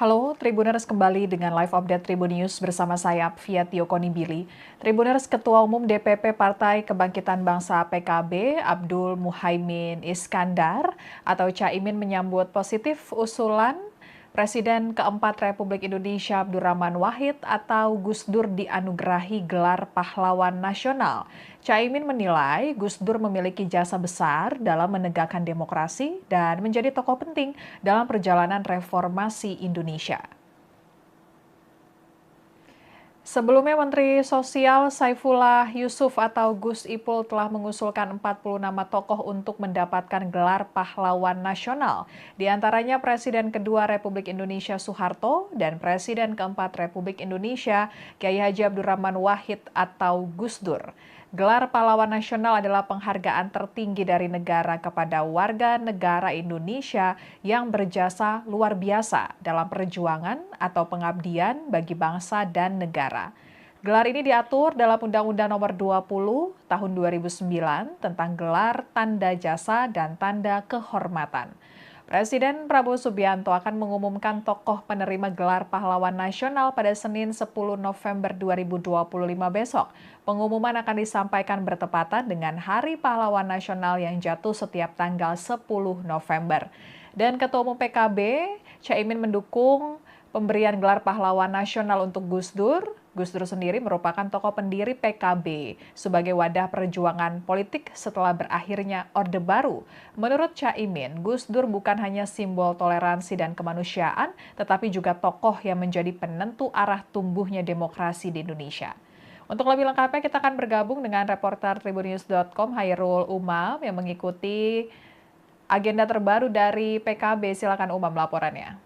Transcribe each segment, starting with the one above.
Halo, Tribuners kembali dengan live update Tribun News bersama saya, Fia Konibili. Tribuners Ketua Umum DPP Partai Kebangkitan Bangsa PKB, Abdul Muhaimin Iskandar atau Caimin menyambut positif usulan Presiden keempat Republik Indonesia Abdurrahman Wahid atau Gus Dur dianugerahi gelar pahlawan nasional. Caimin menilai Gus Dur memiliki jasa besar dalam menegakkan demokrasi dan menjadi tokoh penting dalam perjalanan reformasi Indonesia. Sebelumnya, Menteri Sosial Saifullah Yusuf atau Gus Ipul telah mengusulkan 40 nama tokoh untuk mendapatkan gelar pahlawan nasional. Di antaranya Presiden kedua Republik Indonesia Soeharto dan Presiden keempat Republik Indonesia Kiai Haji Abdurrahman Wahid atau Gus Dur. Gelar pahlawan nasional adalah penghargaan tertinggi dari negara kepada warga negara Indonesia yang berjasa luar biasa dalam perjuangan atau pengabdian bagi bangsa dan negara. Gelar ini diatur dalam Undang-Undang Nomor 20 Tahun 2009 tentang gelar tanda jasa dan tanda kehormatan. Presiden Prabowo Subianto akan mengumumkan tokoh penerima gelar pahlawan nasional pada Senin 10 November 2025 besok. Pengumuman akan disampaikan bertepatan dengan Hari Pahlawan Nasional yang jatuh setiap tanggal 10 November. Dan Ketua Umum PKB, Caimin mendukung pemberian gelar pahlawan nasional untuk Gus Dur. Gus Dur sendiri merupakan tokoh pendiri PKB sebagai wadah perjuangan politik setelah berakhirnya Orde Baru. Menurut Caimin, Gus Dur bukan hanya simbol toleransi dan kemanusiaan, tetapi juga tokoh yang menjadi penentu arah tumbuhnya demokrasi di Indonesia. Untuk lebih lengkapnya, kita akan bergabung dengan reporter tribunnews.com Hairul Umam yang mengikuti agenda terbaru dari PKB. Silakan Umam laporannya.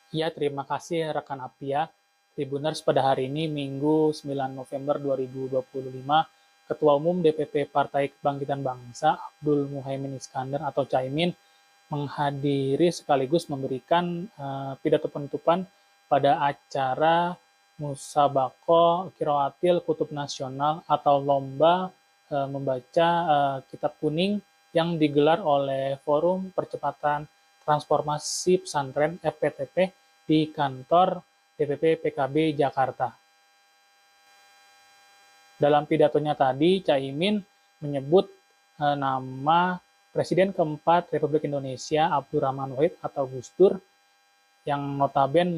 Ya, terima kasih rekan Apia. Tribuners, pada hari ini Minggu 9 November 2025, Ketua Umum DPP Partai Kebangkitan Bangsa Abdul Muhaimin Iskandar atau Caimin menghadiri sekaligus memberikan pidato penutupan pada acara Musabaqah Qiraatil Kutub Nasional atau lomba membaca kitab kuning yang digelar oleh Forum Percepatan Transformasi Pesantren FPTP di kantor DPP PKB Jakarta. Dalam pidatonya tadi, Caimin menyebut nama Presiden keempat Republik Indonesia Abdurrahman Wahid atau Gus Dur yang notabene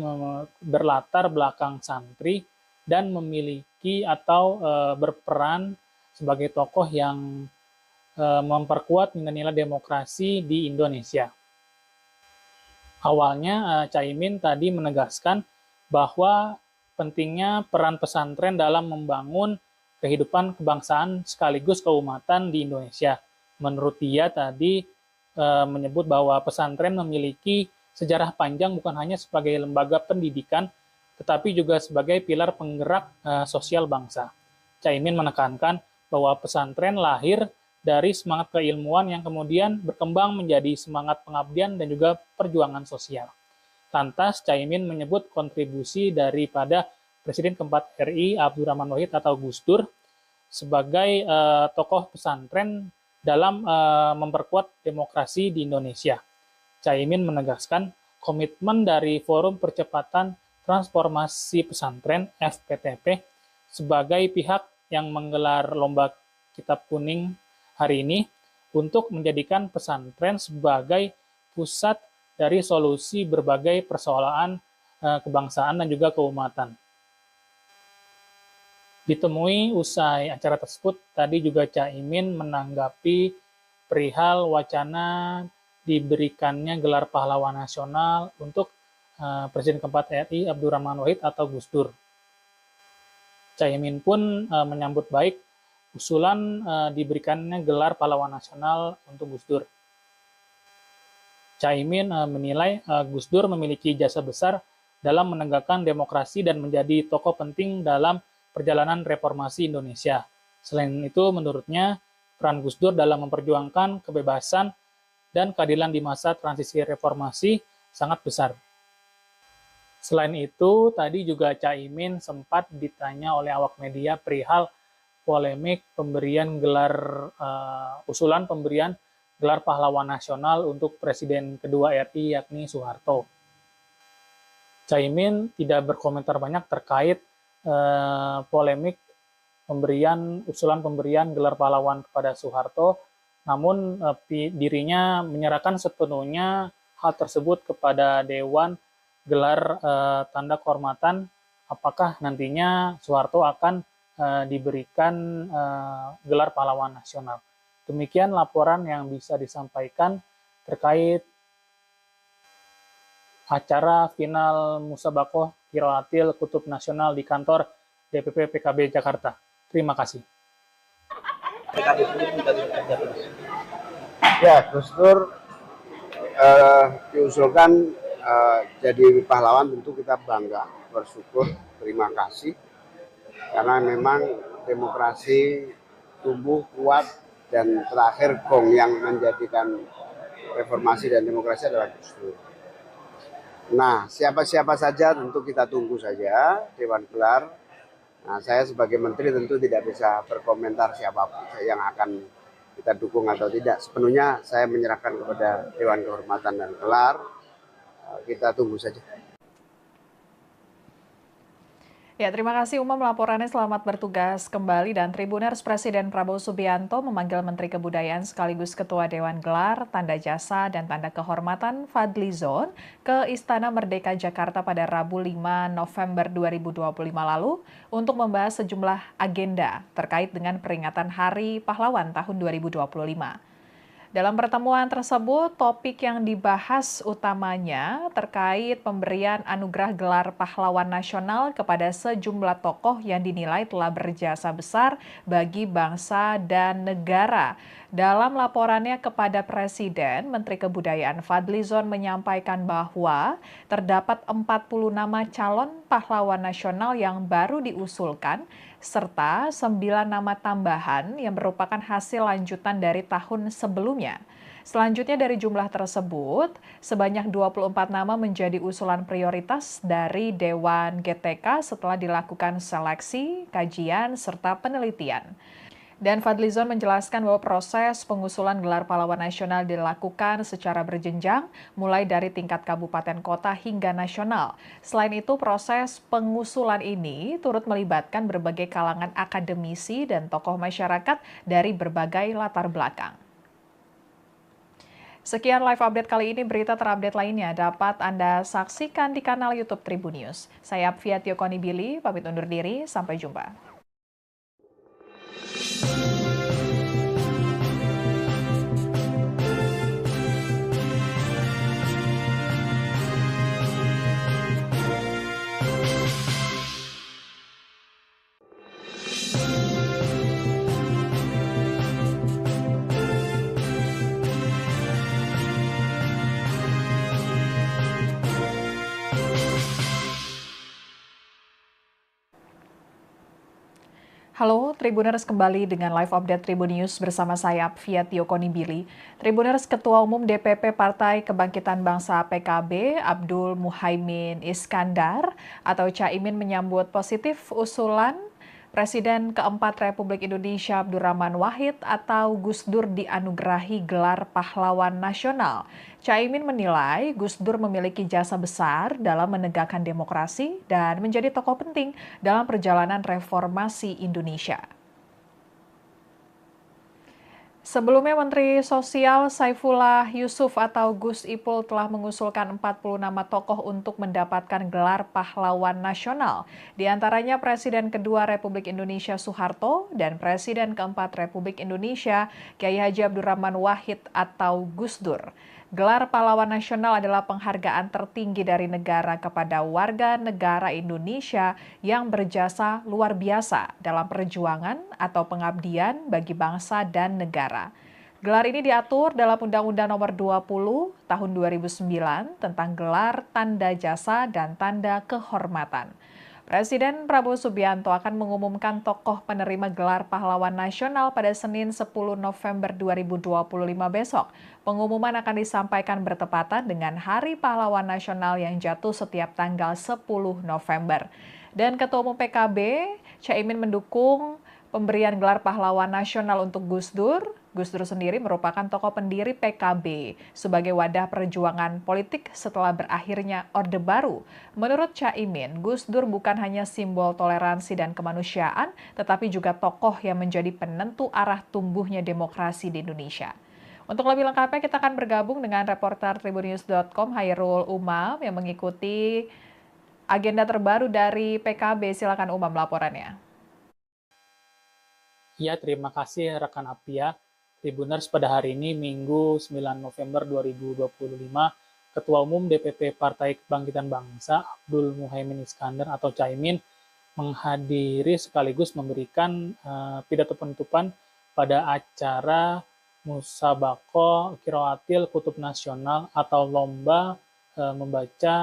berlatar belakang santri dan memiliki atau berperan sebagai tokoh yang memperkuat nilai-nilai demokrasi di Indonesia. Awalnya Caimin tadi menegaskan bahwa pentingnya peran pesantren dalam membangun kehidupan kebangsaan sekaligus keumatan di Indonesia. Menurut dia tadi menyebut bahwa pesantren memiliki sejarah panjang bukan hanya sebagai lembaga pendidikan, tetapi juga sebagai pilar penggerak sosial bangsa. Caimin menekankan bahwa pesantren lahir dari semangat keilmuan yang kemudian berkembang menjadi semangat pengabdian dan juga perjuangan sosial. Lantas, Caimin menyebut kontribusi daripada Presiden keempat RI Abdurrahman Wahid atau Gus Dur sebagai tokoh pesantren dalam memperkuat demokrasi di Indonesia. Caimin menegaskan komitmen dari Forum Percepatan Transformasi Pesantren FPTP sebagai pihak yang menggelar lomba kitab kuning hari ini untuk menjadikan pesantren sebagai pusat dari solusi berbagai persoalan kebangsaan dan juga keumatan. Ditemui usai acara tersebut, tadi juga Caimin menanggapi perihal wacana diberikannya gelar pahlawan nasional untuk Presiden keempat RI Abdurrahman Wahid atau Gus Dur. Caimin pun menyambut baik usulan diberikannya gelar pahlawan nasional untuk Gus Dur. Caimin menilai Gus Dur memiliki jasa besar dalam menegakkan demokrasi dan menjadi tokoh penting dalam perjalanan reformasi Indonesia. Selain itu, menurutnya, peran Gus Dur dalam memperjuangkan kebebasan dan keadilan di masa transisi reformasi sangat besar. Selain itu, tadi juga Caimin sempat ditanya oleh awak media perihal polemik pemberian usulan pemberian gelar pahlawan nasional untuk Presiden kedua RI yakni Soeharto. Caimin tidak berkomentar banyak terkait polemik usulan pemberian gelar pahlawan kepada Soeharto, namun dirinya menyerahkan sepenuhnya hal tersebut kepada Dewan gelar tanda kehormatan. Apakah nantinya Soeharto akan diberikan gelar pahlawan nasional? Demikian laporan yang bisa disampaikan terkait acara final Musabakoh Kiroatil Kutub Nasional di kantor DPP PKB Jakarta. Terima kasih. Ya, Gus Dur diusulkan jadi pahlawan, tentu kita bangga, bersyukur, terima kasih. Karena memang demokrasi tumbuh kuat dan terakhir gong yang menjadikan reformasi dan demokrasi adalah Gus Dur. Nah, siapa-siapa saja tentu kita tunggu saja Dewan Gelar. Nah, saya sebagai menteri tentu tidak bisa berkomentar siapa yang akan kita dukung atau tidak. Sepenuhnya saya menyerahkan kepada Dewan Kehormatan dan Gelar. Kita tunggu saja. Ya, terima kasih Umam laporannya. Selamat bertugas kembali. Dan Tribuners, Presiden Prabowo Subianto memanggil Menteri Kebudayaan sekaligus Ketua Dewan Gelar, Tanda Jasa, dan Tanda Kehormatan Fadlizon ke Istana Merdeka Jakarta pada Rabu 5 November 2025 lalu untuk membahas sejumlah agenda terkait dengan peringatan Hari Pahlawan tahun 2025. Dalam pertemuan tersebut, topik yang dibahas utamanya terkait pemberian anugerah gelar pahlawan nasional kepada sejumlah tokoh yang dinilai telah berjasa besar bagi bangsa dan negara. Dalam laporannya kepada Presiden, Menteri Kebudayaan Fadlizon menyampaikan bahwa terdapat 40 nama calon pahlawan nasional yang baru diusulkan, serta 9 nama tambahan yang merupakan hasil lanjutan dari tahun sebelumnya. Selanjutnya dari jumlah tersebut, sebanyak 24 nama menjadi usulan prioritas dari Dewan GTK setelah dilakukan seleksi, kajian, serta penelitian. Dan Fadlizon menjelaskan bahwa proses pengusulan gelar pahlawan nasional dilakukan secara berjenjang, mulai dari tingkat kabupaten kota hingga nasional. Selain itu, proses pengusulan ini turut melibatkan berbagai kalangan akademisi dan tokoh masyarakat dari berbagai latar belakang. Sekian live update kali ini. Berita terupdate lainnya dapat Anda saksikan di kanal YouTube Tribun News. Saya Apfiatio Konibili, pamit undur diri. Sampai jumpa. Halo, Tribuners, kembali dengan live update Tribun News bersama saya Apfiatio Konibili. Tribuners, Ketua Umum DPP Partai Kebangkitan Bangsa PKB Abdul Muhaimin Iskandar atau Caimin menyambut positif usulan Presiden keempat Republik Indonesia Abdurrahman Wahid atau Gus Dur dianugerahi gelar pahlawan nasional. Caimin menilai Gus Dur memiliki jasa besar dalam menegakkan demokrasi dan menjadi tokoh penting dalam perjalanan reformasi Indonesia. Sebelumnya, Menteri Sosial Saifullah Yusuf atau Gus Ipul telah mengusulkan 40 nama tokoh untuk mendapatkan gelar pahlawan nasional. Di antaranya Presiden kedua Republik Indonesia Soeharto dan Presiden keempat Republik Indonesia Kiai Haji Abdurrahman Wahid atau Gus Dur. Gelar pahlawan nasional adalah penghargaan tertinggi dari negara kepada warga negara Indonesia yang berjasa luar biasa dalam perjuangan atau pengabdian bagi bangsa dan negara. Gelar ini diatur dalam Undang-Undang Nomor 20 Tahun 2009 tentang gelar tanda jasa dan tanda kehormatan. Presiden Prabowo Subianto akan mengumumkan tokoh penerima gelar pahlawan nasional pada Senin 10 November 2025 besok. Pengumuman akan disampaikan bertepatan dengan Hari Pahlawan Nasional yang jatuh setiap tanggal 10 November. Dan Ketua Umum PKB, Caimin mendukung pemberian gelar pahlawan nasional untuk Gus Dur Gus Dur sendiri merupakan tokoh pendiri PKB sebagai wadah perjuangan politik setelah berakhirnya Orde Baru. Menurut Caimin, Gus Dur bukan hanya simbol toleransi dan kemanusiaan, tetapi juga tokoh yang menjadi penentu arah tumbuhnya demokrasi di Indonesia. Untuk lebih lengkapnya kita akan bergabung dengan reporter tribunnews.com Hairul Umam yang mengikuti agenda terbaru dari PKB. Silakan Umam laporannya. Ya, terima kasih rekan Apia. Tribuners, pada hari ini Minggu 9 November 2025, Ketua Umum DPP Partai Kebangkitan Bangsa Abdul Muhaimin Iskandar atau Caimin menghadiri sekaligus memberikan pidato penutupan pada acara Musabaqah Qiraatil Kutub Nasional atau lomba membaca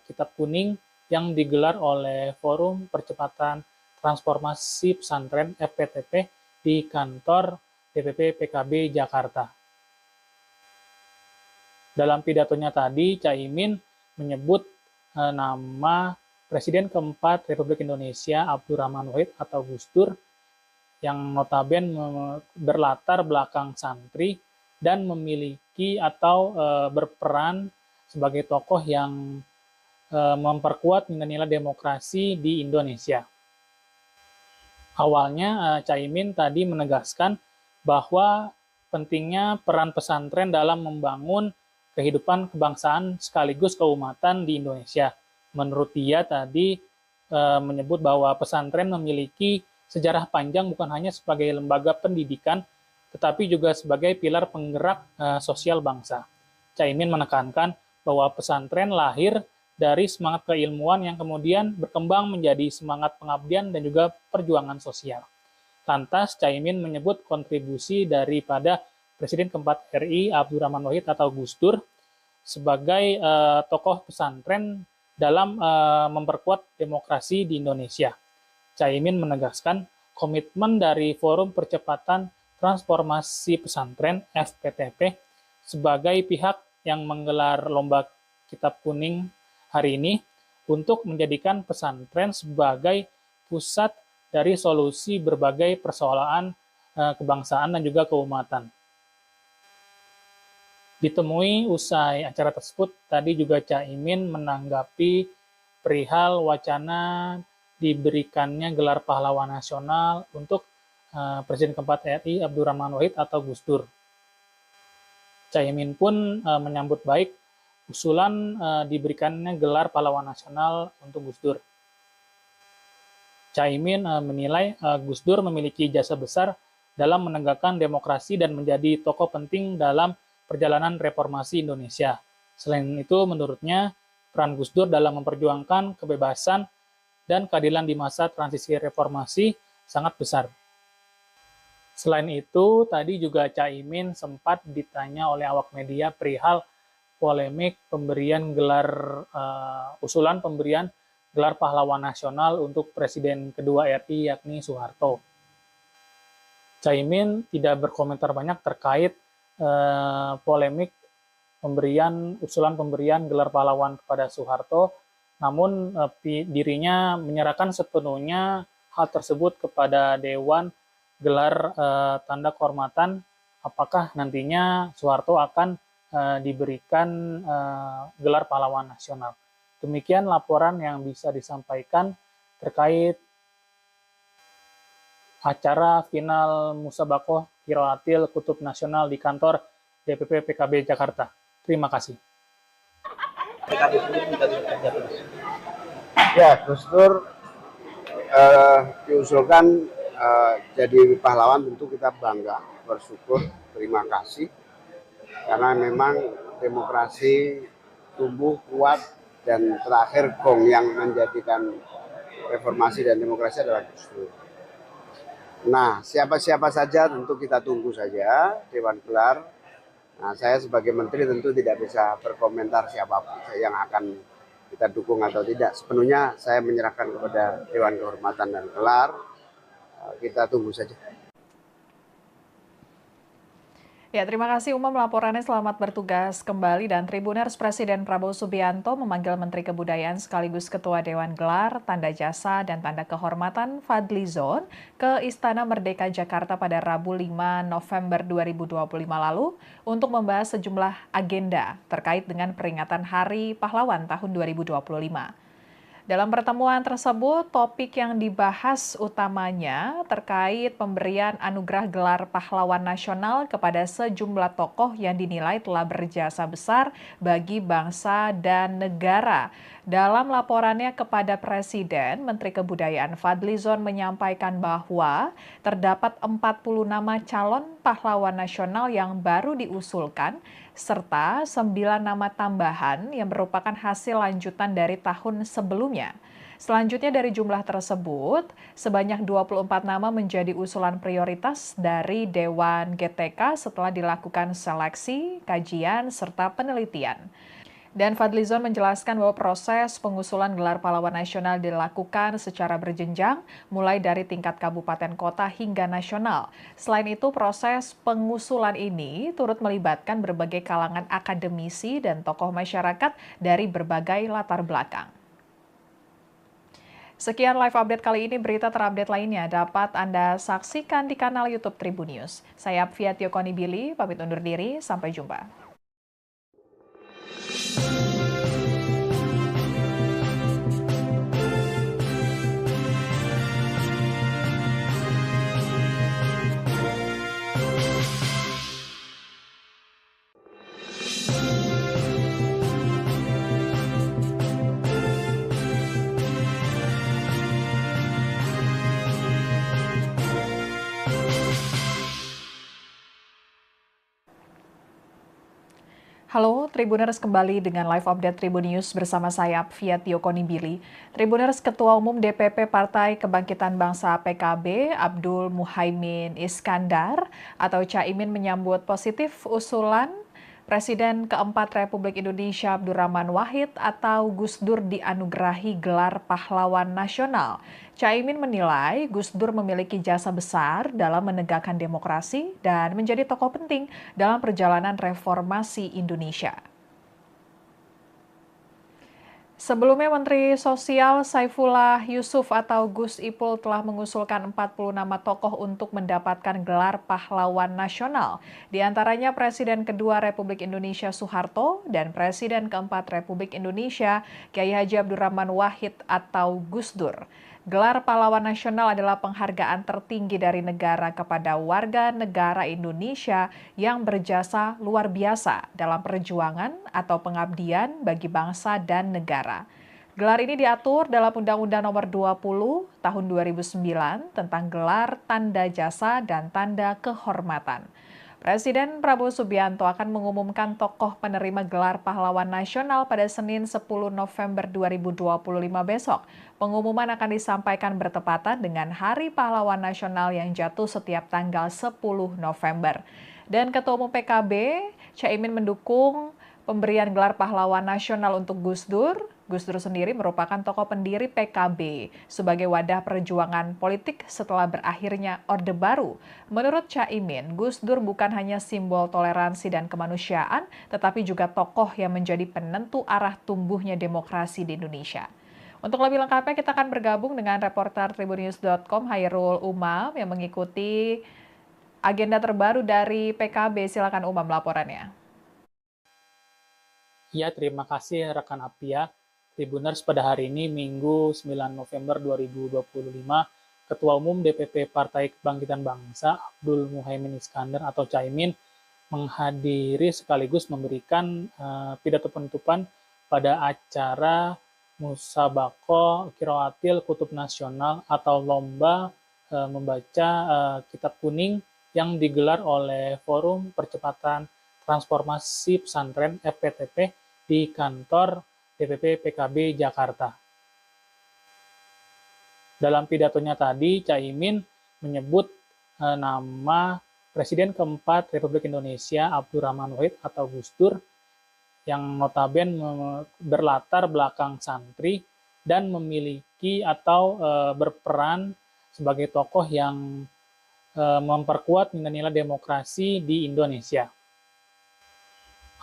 kitab kuning yang digelar oleh Forum Percepatan Transformasi Pesantren FPTP di kantor DPP PKB Jakarta. Dalam pidatonya tadi, Caimin menyebut nama Presiden keempat Republik Indonesia Abdurrahman Wahid atau Gus Dur yang notabene berlatar belakang santri dan memiliki atau berperan sebagai tokoh yang memperkuat nilai-nilai demokrasi di Indonesia. Awalnya Caimin tadi menegaskan bahwa pentingnya peran pesantren dalam membangun kehidupan kebangsaan sekaligus keumatan di Indonesia. Menurut dia tadi menyebut bahwa pesantren memiliki sejarah panjang bukan hanya sebagai lembaga pendidikan, tetapi juga sebagai pilar penggerak sosial bangsa. Caimin menekankan bahwa pesantren lahir dari semangat keilmuan yang kemudian berkembang menjadi semangat pengabdian dan juga perjuangan sosial. Lantas, Caimin menyebut kontribusi daripada Presiden keempat RI Abdurrahman Wahid atau Gus Dur sebagai tokoh pesantren dalam memperkuat demokrasi di Indonesia. Caimin menegaskan komitmen dari Forum Percepatan Transformasi Pesantren FPTP sebagai pihak yang menggelar lomba kitab kuning hari ini untuk menjadikan pesantren sebagai pusat dari solusi berbagai persoalan kebangsaan dan juga keumatan. Ditemui usai acara tersebut, tadi juga Caimin menanggapi perihal wacana diberikannya gelar pahlawan nasional untuk Presiden keempat RI Abdurrahman Wahid atau Gus Dur. Caimin pun menyambut baik usulan diberikannya gelar pahlawan nasional untuk Gus Dur. Caimin menilai Gus Dur memiliki jasa besar dalam menegakkan demokrasi dan menjadi tokoh penting dalam perjalanan reformasi Indonesia. Selain itu, menurutnya, peran Gus Dur dalam memperjuangkan kebebasan dan keadilan di masa transisi reformasi sangat besar. Selain itu, tadi juga Caimin sempat ditanya oleh awak media perihal polemik pemberian usulan pemberian gelar pahlawan nasional untuk Presiden kedua RI yakni Soeharto. Caimin tidak berkomentar banyak terkait polemik usulan pemberian gelar pahlawan kepada Soeharto, namun dirinya menyerahkan sepenuhnya hal tersebut kepada Dewan gelar tanda kehormatan apakah nantinya Soeharto akan diberikan gelar pahlawan nasional. Demikian laporan yang bisa disampaikan terkait acara final Musabaqah Qiraatil Kutub Nasional di kantor DPP PKB Jakarta. Terima kasih. Ya, Gus Dur diusulkan jadi pahlawan, tentu kita bangga, bersyukur, terima kasih. Karena memang demokrasi tumbuh kuat dan terakhir gong yang menjadikan reformasi dan demokrasi adalah Gus Dur. Nah, siapa-siapa saja tentu kita tunggu saja Dewan Gelar. Nah, saya sebagai menteri tentu tidak bisa berkomentar siapapun yang akan kita dukung atau tidak. Sepenuhnya saya menyerahkan kepada Dewan Kehormatan dan Gelar. Kita tunggu saja. Ya, terima kasih Umam laporannya. Selamat bertugas kembali. Dan Tribuners Presiden Prabowo Subianto memanggil Menteri Kebudayaan sekaligus Ketua Dewan Gelar, Tanda Jasa, dan Tanda Kehormatan Fadlizon ke Istana Merdeka Jakarta pada Rabu 5 November 2025 lalu untuk membahas sejumlah agenda terkait dengan peringatan Hari Pahlawan tahun 2025. Dalam pertemuan tersebut, topik yang dibahas utamanya terkait pemberian anugerah gelar pahlawan nasional kepada sejumlah tokoh yang dinilai telah berjasa besar bagi bangsa dan negara. Dalam laporannya kepada Presiden, Menteri Kebudayaan Fadlizon menyampaikan bahwa terdapat 40 nama calon pahlawan nasional yang baru diusulkan serta 9 nama tambahan yang merupakan hasil lanjutan dari tahun sebelumnya. Selanjutnya dari jumlah tersebut, sebanyak 24 nama menjadi usulan prioritas dari Dewan GTK setelah dilakukan seleksi, kajian, serta penelitian. Dan Fadlizon menjelaskan bahwa proses pengusulan gelar pahlawan nasional dilakukan secara berjenjang, mulai dari tingkat kabupaten kota hingga nasional. Selain itu, proses pengusulan ini turut melibatkan berbagai kalangan akademisi dan tokoh masyarakat dari berbagai latar belakang. Sekian live update kali ini, berita terupdate lainnya dapat Anda saksikan di kanal YouTube Tribun News. Saya Apvia Tiokoni Billy, pamit undur diri, sampai jumpa. Halo, Tribuners kembali dengan live update Tribun News bersama saya Apvia Tiokoni Billy. Tribuners, Ketua Umum DPP Partai Kebangkitan Bangsa PKB, Abdul Muhaimin Iskandar atau Caimin menyambut positif usulan Presiden keempat Republik Indonesia Abdurrahman Wahid atau Gus Dur dianugerahi gelar pahlawan nasional. Caimin menilai Gus Dur memiliki jasa besar dalam menegakkan demokrasi dan menjadi tokoh penting dalam perjalanan reformasi Indonesia. Sebelumnya, Menteri Sosial Saifullah Yusuf atau Gus Ipul telah mengusulkan 40 nama tokoh untuk mendapatkan gelar pahlawan nasional. Di antaranya Presiden kedua Republik Indonesia Soeharto dan Presiden keempat Republik Indonesia Kiai Haji Abdurrahman Wahid atau Gus Dur. Gelar pahlawan nasional adalah penghargaan tertinggi dari negara kepada warga negara Indonesia yang berjasa luar biasa dalam perjuangan atau pengabdian bagi bangsa dan negara. Gelar ini diatur dalam Undang-Undang Nomor 20 Tahun 2009 tentang gelar tanda jasa dan tanda kehormatan. Presiden Prabowo Subianto akan mengumumkan tokoh penerima gelar pahlawan nasional pada Senin 10 November 2025 besok. Pengumuman akan disampaikan bertepatan dengan Hari Pahlawan Nasional yang jatuh setiap tanggal 10 November. Dan Ketua Umum PKB, Caimin mendukung pemberian gelar pahlawan nasional untuk Gus Dur. Gus Dur sendiri merupakan tokoh pendiri PKB sebagai wadah perjuangan politik setelah berakhirnya Orde Baru. Menurut Caimin, Gus Dur bukan hanya simbol toleransi dan kemanusiaan, tetapi juga tokoh yang menjadi penentu arah tumbuhnya demokrasi di Indonesia. Untuk lebih lengkapnya, kita akan bergabung dengan reporter tribunnews.com Hairul Umam yang mengikuti agenda terbaru dari PKB. Silakan Umam laporannya. Ya, terima kasih rekan Apvia. Tribuners, pada hari ini Minggu 9 November 2025, Ketua Umum DPP Partai Kebangkitan Bangsa Abdul Muhaimin Iskandar atau Caimin menghadiri sekaligus memberikan pidato penutupan pada acara Musabaqah Qiraatil Kutub Nasional atau lomba membaca kitab kuning yang digelar oleh Forum Percepatan Transformasi Pesantren FPTP di kantor DPP PKB Jakarta. Dalam pidatonya tadi, Caimin menyebut nama Presiden keempat Republik Indonesia Abdurrahman Wahid atau Gus Dur yang notabene berlatar belakang santri dan memiliki atau berperan sebagai tokoh yang memperkuat nilai-nilai demokrasi di Indonesia.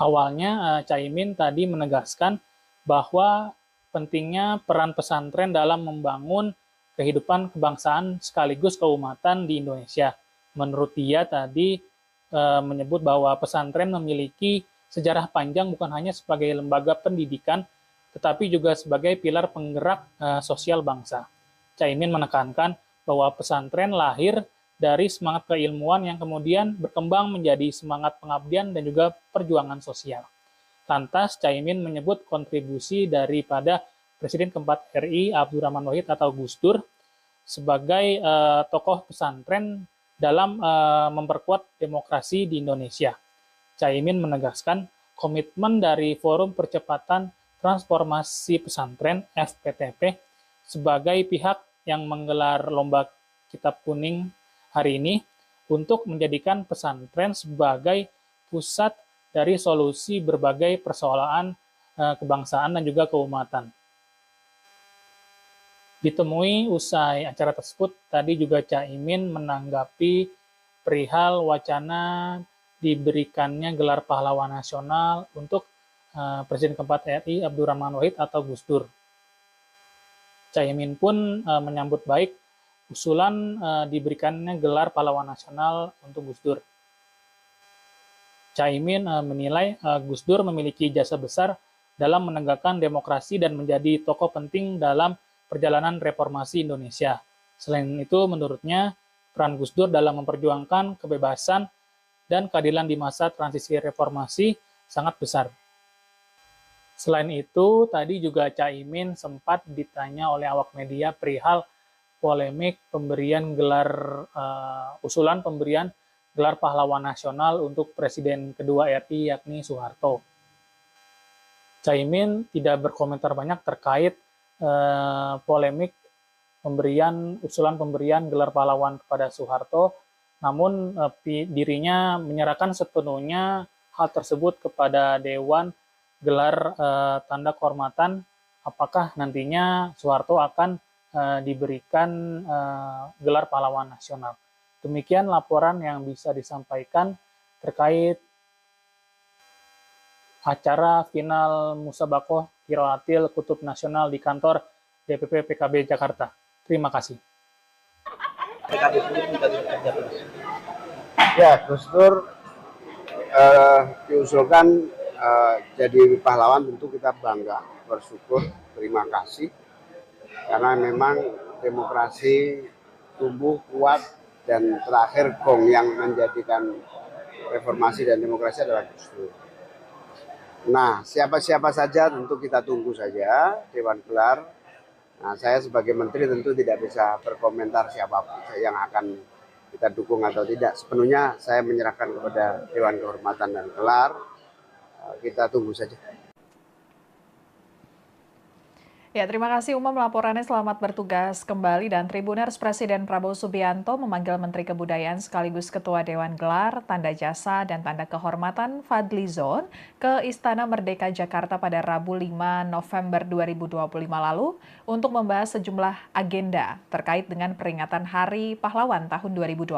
Awalnya Caimin tadi menegaskan bahwa pentingnya peran pesantren dalam membangun kehidupan kebangsaan sekaligus keumatan di Indonesia. Menurut dia tadi menyebut bahwa pesantren memiliki sejarah panjang bukan hanya sebagai lembaga pendidikan, tetapi juga sebagai pilar penggerak sosial bangsa. Caimin menekankan bahwa pesantren lahir dari semangat keilmuan yang kemudian berkembang menjadi semangat pengabdian dan juga perjuangan sosial. Lantas, Caimin menyebut kontribusi daripada Presiden keempat RI Abdurrahman Wahid atau Gus Dur sebagai tokoh pesantren dalam memperkuat demokrasi di Indonesia. Caimin menegaskan komitmen dari Forum Percepatan Transformasi Pesantren (FPTP) sebagai pihak yang menggelar lomba kitab kuning hari ini untuk menjadikan pesantren sebagai pusat dari solusi berbagai persoalan kebangsaan dan juga keumatan. Ditemui usai acara tersebut, tadi juga Caimin menanggapi perihal wacana diberikannya gelar pahlawan nasional untuk Presiden keempat RI Abdurrahman Wahid atau Gus Dur. Caimin pun menyambut baik usulan diberikannya gelar pahlawan nasional untuk Gus Dur. Caimin menilai Gus Dur memiliki jasa besar dalam menegakkan demokrasi dan menjadi tokoh penting dalam perjalanan reformasi Indonesia. Selain itu, menurutnya, peran Gus Dur dalam memperjuangkan kebebasan dan keadilan di masa transisi reformasi sangat besar. Selain itu, tadi juga Caimin sempat ditanya oleh awak media perihal polemik pemberian usulan pemberian gelar pahlawan nasional untuk Presiden kedua RI yakni Soeharto. Caimin tidak berkomentar banyak terkait polemik usulan pemberian gelar pahlawan kepada Soeharto, namun dirinya menyerahkan sepenuhnya hal tersebut kepada Dewan gelar tanda kehormatan, apakah nantinya Soeharto akan diberikan gelar pahlawan nasional. Demikian laporan yang bisa disampaikan terkait acara final Musabakoh Qiraatil Kutub Nasional di kantor DPP PKB Jakarta. Terima kasih. Ya, Gus Dur diusulkan jadi pahlawan, tentu kita bangga, bersyukur, terima kasih. Karena memang demokrasi tumbuh kuat dan terakhir gong yang menjadikan reformasi dan demokrasi adalah Gus Dur. Nah, siapa-siapa saja tentu kita tunggu saja Dewan Gelar. Nah, saya sebagai menteri tentu tidak bisa berkomentar siapa yang akan kita dukung atau tidak. Sepenuhnya saya menyerahkan kepada Dewan Kehormatan dan Gelar. Kita tunggu saja. Ya, terima kasih Umam laporannya. Selamat bertugas kembali. Dan Tribuners, Presiden Prabowo Subianto memanggil Menteri Kebudayaan sekaligus Ketua Dewan Gelar, Tanda Jasa, dan Tanda Kehormatan Fadlizon ke Istana Merdeka Jakarta pada Rabu 5 November 2025 lalu untuk membahas sejumlah agenda terkait dengan peringatan Hari Pahlawan tahun 2025.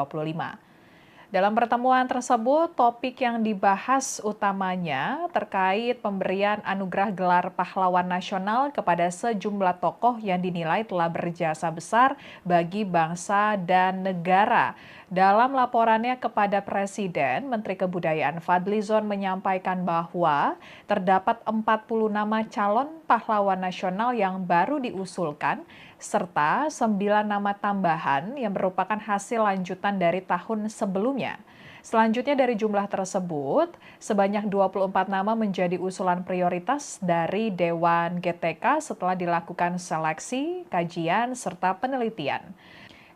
Dalam pertemuan tersebut, topik yang dibahas utamanya terkait pemberian anugerah gelar pahlawan nasional kepada sejumlah tokoh yang dinilai telah berjasa besar bagi bangsa dan negara. Dalam laporannya kepada Presiden, Menteri Kebudayaan Fadlizon menyampaikan bahwa terdapat 40 nama calon pahlawan nasional yang baru diusulkan, serta 9 nama tambahan yang merupakan hasil lanjutan dari tahun sebelumnya. Selanjutnya dari jumlah tersebut, sebanyak 24 nama menjadi usulan prioritas dari Dewan GTK setelah dilakukan seleksi, kajian, serta penelitian.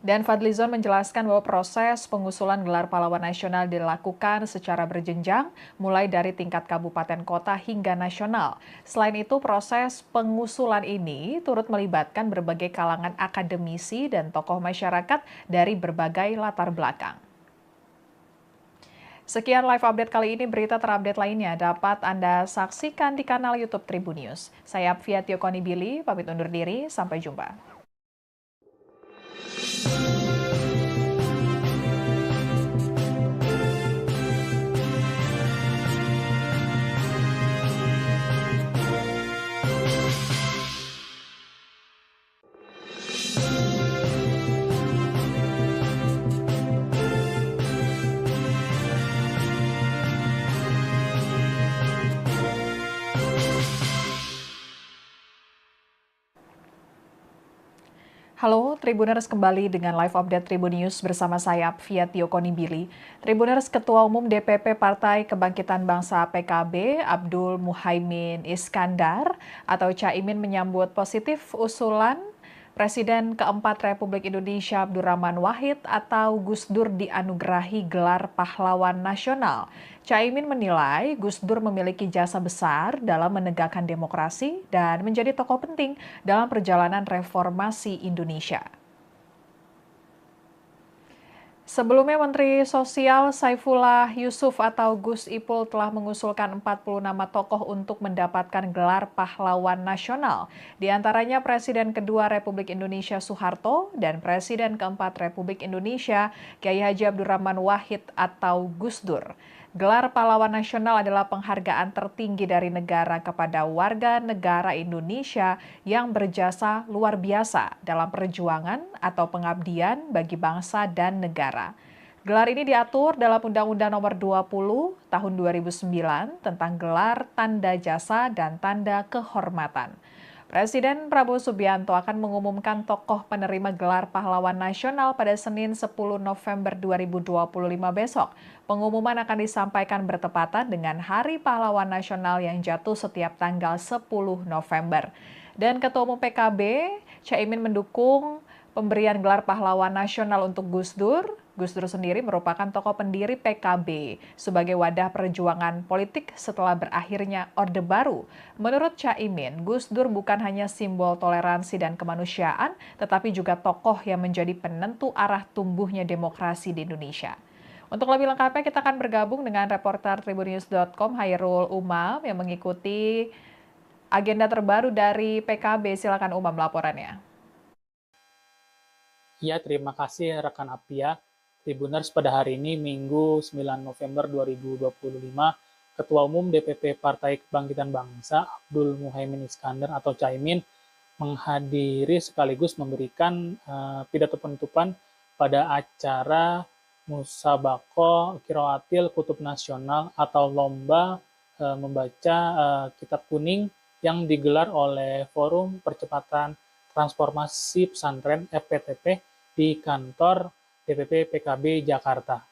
Dan Fadlizon menjelaskan bahwa proses pengusulan gelar pahlawan nasional dilakukan secara berjenjang, mulai dari tingkat kabupaten kota hingga nasional. Selain itu, proses pengusulan ini turut melibatkan berbagai kalangan akademisi dan tokoh masyarakat dari berbagai latar belakang. Sekian live update kali ini. Berita terupdate lainnya dapat Anda saksikan di kanal YouTube Tribun News. Saya Apfiatio Konibili, pamit undur diri. Sampai jumpa. Halo, Tribuners kembali dengan live update Tribun News bersama saya, Fiatio Konibili. Tribuners, Ketua Umum DPP Partai Kebangkitan Bangsa PKB, Abdul Muhaimin Iskandar atau Caimin menyambut positif usulan Presiden keempat Republik Indonesia Abdurrahman Wahid atau Gus Dur dianugerahi gelar pahlawan nasional. Caimin menilai Gus Dur memiliki jasa besar dalam menegakkan demokrasi dan menjadi tokoh penting dalam perjalanan reformasi Indonesia. Sebelumnya, Menteri Sosial Saifullah Yusuf atau Gus Ipul telah mengusulkan 40 nama tokoh untuk mendapatkan gelar pahlawan nasional. Di antaranya Presiden kedua Republik Indonesia Soeharto dan Presiden keempat Republik Indonesia Kiai Haji Abdurrahman Wahid atau Gus Dur. Gelar pahlawan nasional adalah penghargaan tertinggi dari negara kepada warga negara Indonesia yang berjasa luar biasa dalam perjuangan atau pengabdian bagi bangsa dan negara. Gelar ini diatur dalam Undang-Undang Nomor 20 Tahun 2009 tentang gelar tanda jasa dan tanda kehormatan. Presiden Prabowo Subianto akan mengumumkan tokoh penerima gelar pahlawan nasional pada Senin 10 November 2025 besok. Pengumuman akan disampaikan bertepatan dengan Hari Pahlawan Nasional yang jatuh setiap tanggal 10 November. Dan Ketua Umum PKB, Caimin mendukung pemberian gelar pahlawan nasional untuk Gus Dur. Gus Dur sendiri merupakan tokoh pendiri PKB sebagai wadah perjuangan politik setelah berakhirnya Orde Baru. Menurut Caimin, Gus Dur bukan hanya simbol toleransi dan kemanusiaan, tetapi juga tokoh yang menjadi penentu arah tumbuhnya demokrasi di Indonesia. Untuk lebih lengkapnya, kita akan bergabung dengan reporter tribunnews.com Hairul Umam yang mengikuti agenda terbaru dari PKB. Silakan Umam laporannya. Ya, terima kasih rekan Apia. Tribuners, pada hari ini Minggu 9 November 2025, Ketua Umum DPP Partai Kebangkitan Bangsa Abdul Muhaimin Iskandar atau Caimin menghadiri sekaligus memberikan pidato penutupan pada acara Musabaqah Qiraatil Kutub Nasional atau lomba membaca kitab kuning yang digelar oleh Forum Percepatan Transformasi Pesantren FPTP di kantor DPP PKB Jakarta.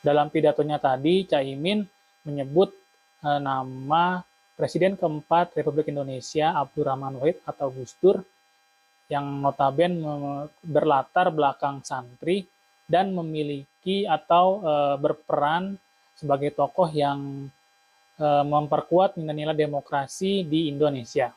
Dalam pidatonya tadi, Caimin menyebut nama Presiden keempat Republik Indonesia Abdurrahman Wahid atau Gus Dur yang notabene berlatar belakang santri dan memiliki atau berperan sebagai tokoh yang memperkuat nilai-nilai demokrasi di Indonesia.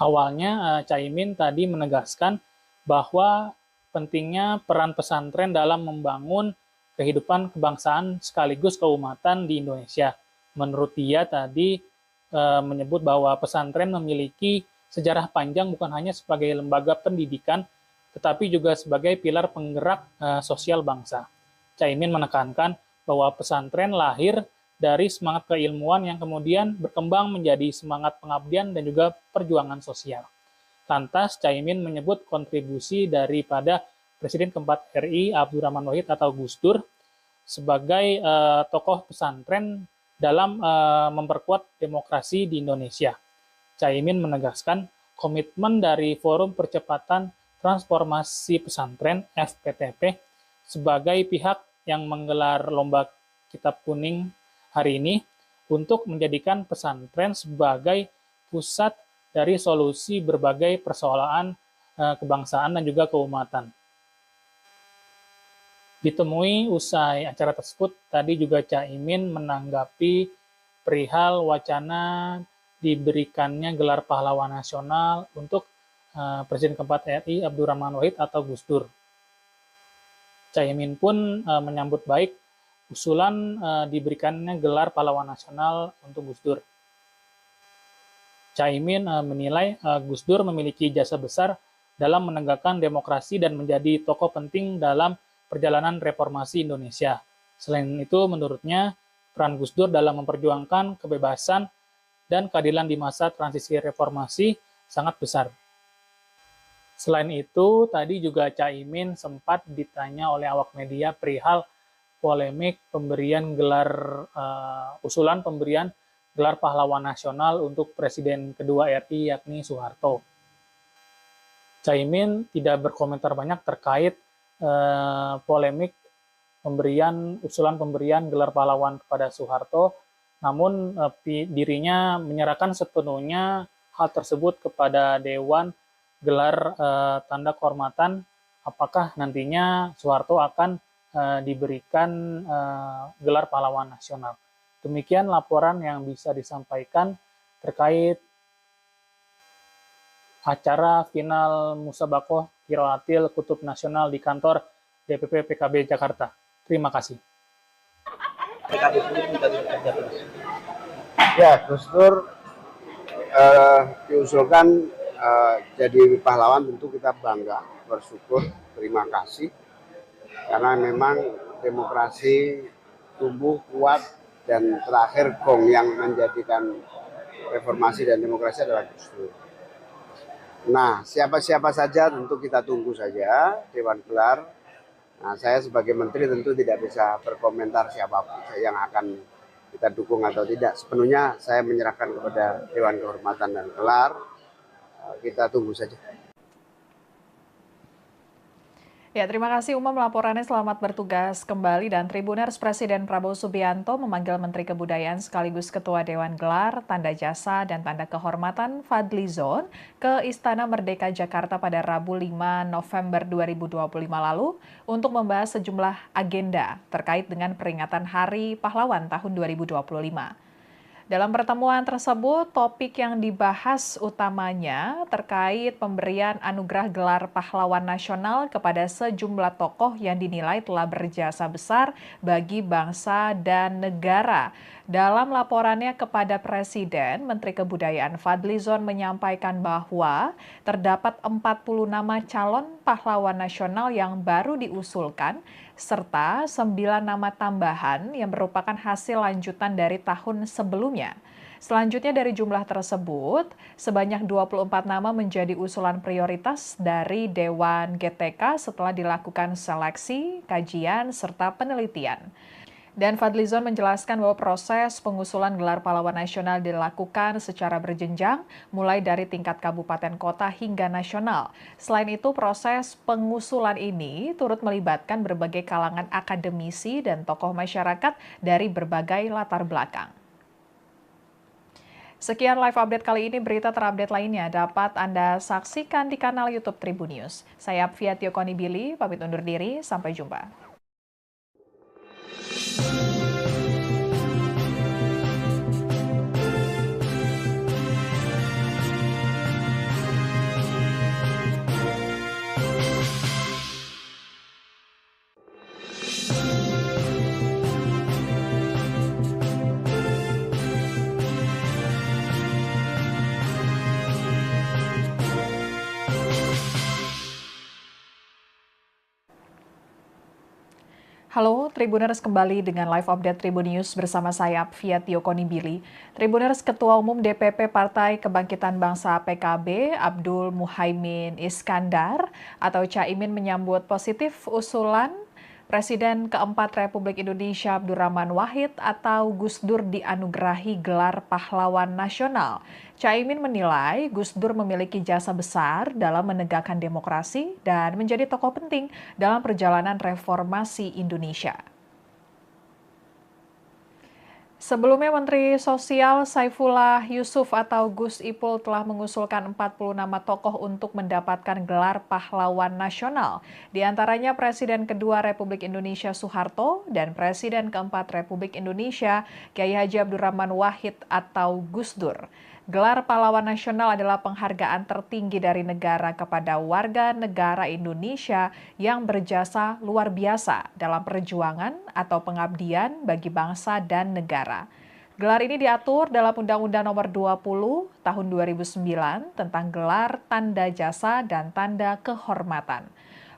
Awalnya Caimin tadi menegaskan bahwa pentingnya peran pesantren dalam membangun kehidupan kebangsaan sekaligus keumatan di Indonesia. Menurut dia tadi menyebut bahwa pesantren memiliki sejarah panjang bukan hanya sebagai lembaga pendidikan, tetapi juga sebagai pilar penggerak sosial bangsa. Caimin menekankan bahwa pesantren lahir dari semangat keilmuan yang kemudian berkembang menjadi semangat pengabdian dan juga perjuangan sosial. Lantas, Caimin menyebut kontribusi daripada Presiden keempat RI Abdurrahman Wahid atau Gus Dur sebagai tokoh pesantren dalam memperkuat demokrasi di Indonesia. Caimin menegaskan komitmen dari Forum Percepatan Transformasi Pesantren FPTP sebagai pihak yang menggelar lomba kitab kuning hari ini untuk menjadikan pesantren sebagai pusat dari solusi berbagai persoalan kebangsaan dan juga keumatan. Ditemui usai acara tersebut, tadi juga Caimin menanggapi perihal wacana diberikannya gelar pahlawan nasional untuk Presiden keempat RI Abdurrahman Wahid atau Gus Dur. Caimin pun menyambut baik usulan diberikannya gelar pahlawan nasional untuk Gus Dur. Caimin menilai Gus Dur memiliki jasa besar dalam menegakkan demokrasi dan menjadi tokoh penting dalam perjalanan reformasi Indonesia. Selain itu, menurutnya, peran Gus Dur dalam memperjuangkan kebebasan dan keadilan di masa transisi reformasi sangat besar. Selain itu, tadi juga Caimin sempat ditanya oleh awak media perihal polemik pemberian usulan pemberian gelar pahlawan nasional untuk Presiden kedua RI yakni Soeharto. Caimin tidak berkomentar banyak terkait polemik usulan pemberian gelar pahlawan kepada Soeharto, namun dirinya menyerahkan sepenuhnya hal tersebut kepada Dewan gelar tanda kehormatan. Apakah nantinya Soeharto akan diberikan gelar pahlawan nasional? Demikian laporan yang bisa disampaikan terkait acara final Musabakoh Qiraatil Kutub Nasional di kantor DPP PKB Jakarta. Terima kasih. Ya, Gus Dur diusulkan jadi pahlawan, tentu kita bangga, bersyukur, terima kasih. Karena memang demokrasi tumbuh kuat dan terakhir gong yang menjadikan reformasi dan demokrasi adalah Gus Dur. Nah, siapa-siapa saja tentu kita tunggu saja Dewan Gelar. Nah, saya sebagai menteri tentu tidak bisa berkomentar siapapun yang akan kita dukung atau tidak. Sepenuhnya saya menyerahkan kepada Dewan Kehormatan dan Gelar. Kita tunggu saja. Ya, terima kasih Umam laporannya, selamat bertugas kembali. Dan Tribuners, Presiden Prabowo Subianto memanggil Menteri Kebudayaan sekaligus Ketua Dewan Gelar, Tanda Jasa, dan Tanda Kehormatan Fadlizon ke Istana Merdeka Jakarta pada Rabu 5 November 2025 lalu untuk membahas sejumlah agenda terkait dengan peringatan Hari Pahlawan tahun 2025. Dalam pertemuan tersebut, topik yang dibahas utamanya terkait pemberian anugerah gelar pahlawan nasional kepada sejumlah tokoh yang dinilai telah berjasa besar bagi bangsa dan negara. Dalam laporannya kepada Presiden, Menteri Kebudayaan Fadlizon menyampaikan bahwa terdapat 40 nama calon pahlawan nasional yang baru diusulkan, serta 9 nama tambahan yang merupakan hasil lanjutan dari tahun sebelumnya. Selanjutnya dari jumlah tersebut, sebanyak 24 nama menjadi usulan prioritas dari Dewan GTK setelah dilakukan seleksi, kajian, serta penelitian. Dan Fadlizon menjelaskan bahwa proses pengusulan gelar pahlawan nasional dilakukan secara berjenjang, mulai dari tingkat kabupaten kota hingga nasional. Selain itu, proses pengusulan ini turut melibatkan berbagai kalangan akademisi dan tokoh masyarakat dari berbagai latar belakang. Sekian live update kali ini, berita terupdate lainnya dapat Anda saksikan di kanal YouTube Tribun News. Saya Apvia Tiokonibili, pamit undur diri, sampai jumpa. Halo Tribuners, kembali dengan live update Tribun News bersama saya Apvia Tiokonibili. Tribuners, Ketua Umum DPP Partai Kebangkitan Bangsa PKB Abdul Muhaimin Iskandar atau Caimin menyambut positif usulan Presiden keempat Republik Indonesia Abdurrahman Wahid atau Gus Dur dianugerahi gelar pahlawan nasional. Caimin menilai Gus Dur memiliki jasa besar dalam menegakkan demokrasi dan menjadi tokoh penting dalam perjalanan reformasi Indonesia. Sebelumnya, Menteri Sosial Saifullah Yusuf atau Gus Ipul telah mengusulkan 40 nama tokoh untuk mendapatkan gelar pahlawan nasional. Di antaranya Presiden kedua Republik Indonesia Soeharto dan Presiden keempat Republik Indonesia Kiai Haji Abdurrahman Wahid atau Gus Dur. Gelar pahlawan nasional adalah penghargaan tertinggi dari negara kepada warga negara Indonesia yang berjasa luar biasa dalam perjuangan atau pengabdian bagi bangsa dan negara. Gelar ini diatur dalam Undang-Undang Nomor 20 Tahun 2009 tentang gelar tanda jasa dan tanda kehormatan.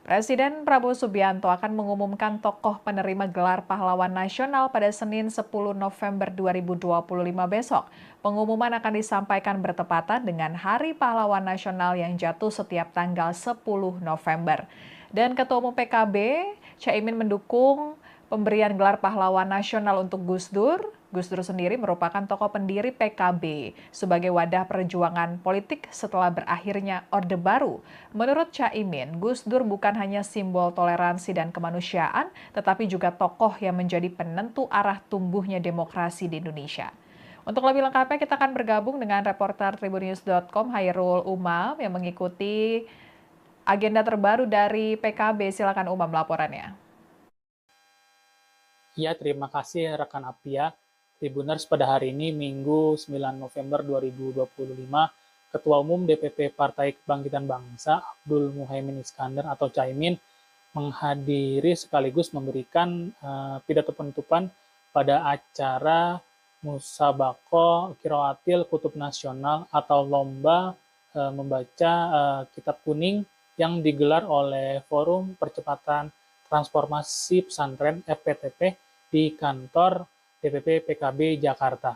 Presiden Prabowo Subianto akan mengumumkan tokoh penerima gelar pahlawan nasional pada Senin 10 November 2025 besok. Pengumuman akan disampaikan bertepatan dengan Hari Pahlawan Nasional yang jatuh setiap tanggal 10 November. Dan Ketua Umum PKB, Caimin mendukung pemberian gelar pahlawan nasional untuk Gus Dur. Gus Dur sendiri merupakan tokoh pendiri PKB sebagai wadah perjuangan politik setelah berakhirnya Orde Baru. Menurut Caimin, Gus Dur bukan hanya simbol toleransi dan kemanusiaan, tetapi juga tokoh yang menjadi penentu arah tumbuhnya demokrasi di Indonesia. Untuk lebih lengkapnya, kita akan bergabung dengan reporter tribunnews.com Hairul Umam yang mengikuti agenda terbaru dari PKB. Silakan Umam laporannya. Ya, terima kasih rekan Apia. Tribuners, pada hari ini Minggu 9 November 2025, Ketua Umum DPP Partai Kebangkitan Bangsa Abdul Muhaimin Iskandar atau Caimin menghadiri sekaligus memberikan pidato penutupan pada acara Musabaqah Qiraatil Kutub Nasional atau lomba membaca kitab kuning yang digelar oleh Forum Percepatan Transformasi Pesantren FPTP di kantor DPP PKB Jakarta.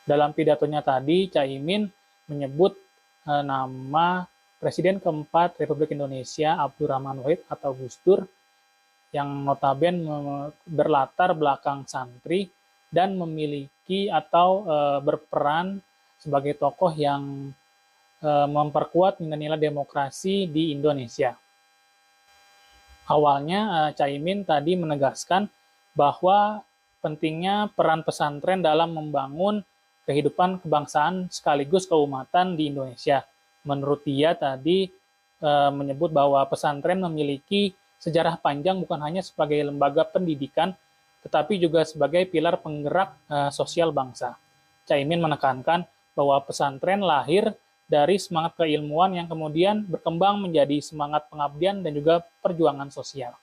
Dalam pidatonya tadi, Caimin menyebut nama Presiden keempat Republik Indonesia Abdurrahman Wahid atau Gus Dur yang notabene berlatar belakang santri dan memiliki atau berperan sebagai tokoh yang memperkuat nilai-nilai demokrasi di Indonesia. Awalnya Caimin tadi menegaskan bahwa pentingnya peran pesantren dalam membangun kehidupan kebangsaan sekaligus keumatan di Indonesia. Menurut dia tadi menyebut bahwa pesantren memiliki sejarah panjang bukan hanya sebagai lembaga pendidikan, tetapi juga sebagai pilar penggerak sosial bangsa. Caimin menekankan bahwa pesantren lahir dari semangat keilmuan yang kemudian berkembang menjadi semangat pengabdian dan juga perjuangan sosial.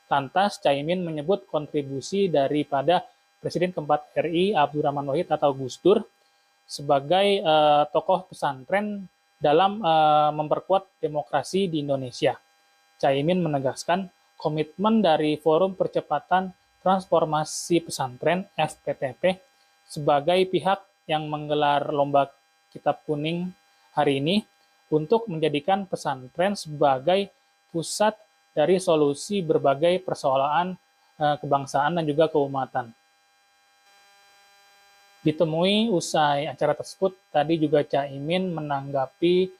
Lantas, Caimin menyebut kontribusi daripada Presiden keempat RI Abdurrahman Wahid atau Gus Dur sebagai tokoh pesantren dalam memperkuat demokrasi di Indonesia. Caimin menegaskan komitmen dari Forum Percepatan Transformasi Pesantren FPTP sebagai pihak yang menggelar lomba kitab kuning hari ini untuk menjadikan pesantren sebagai pusat dari solusi berbagai persoalan kebangsaan dan juga keumatan. Ditemui usai acara tersebut, tadi juga Caimin menanggapi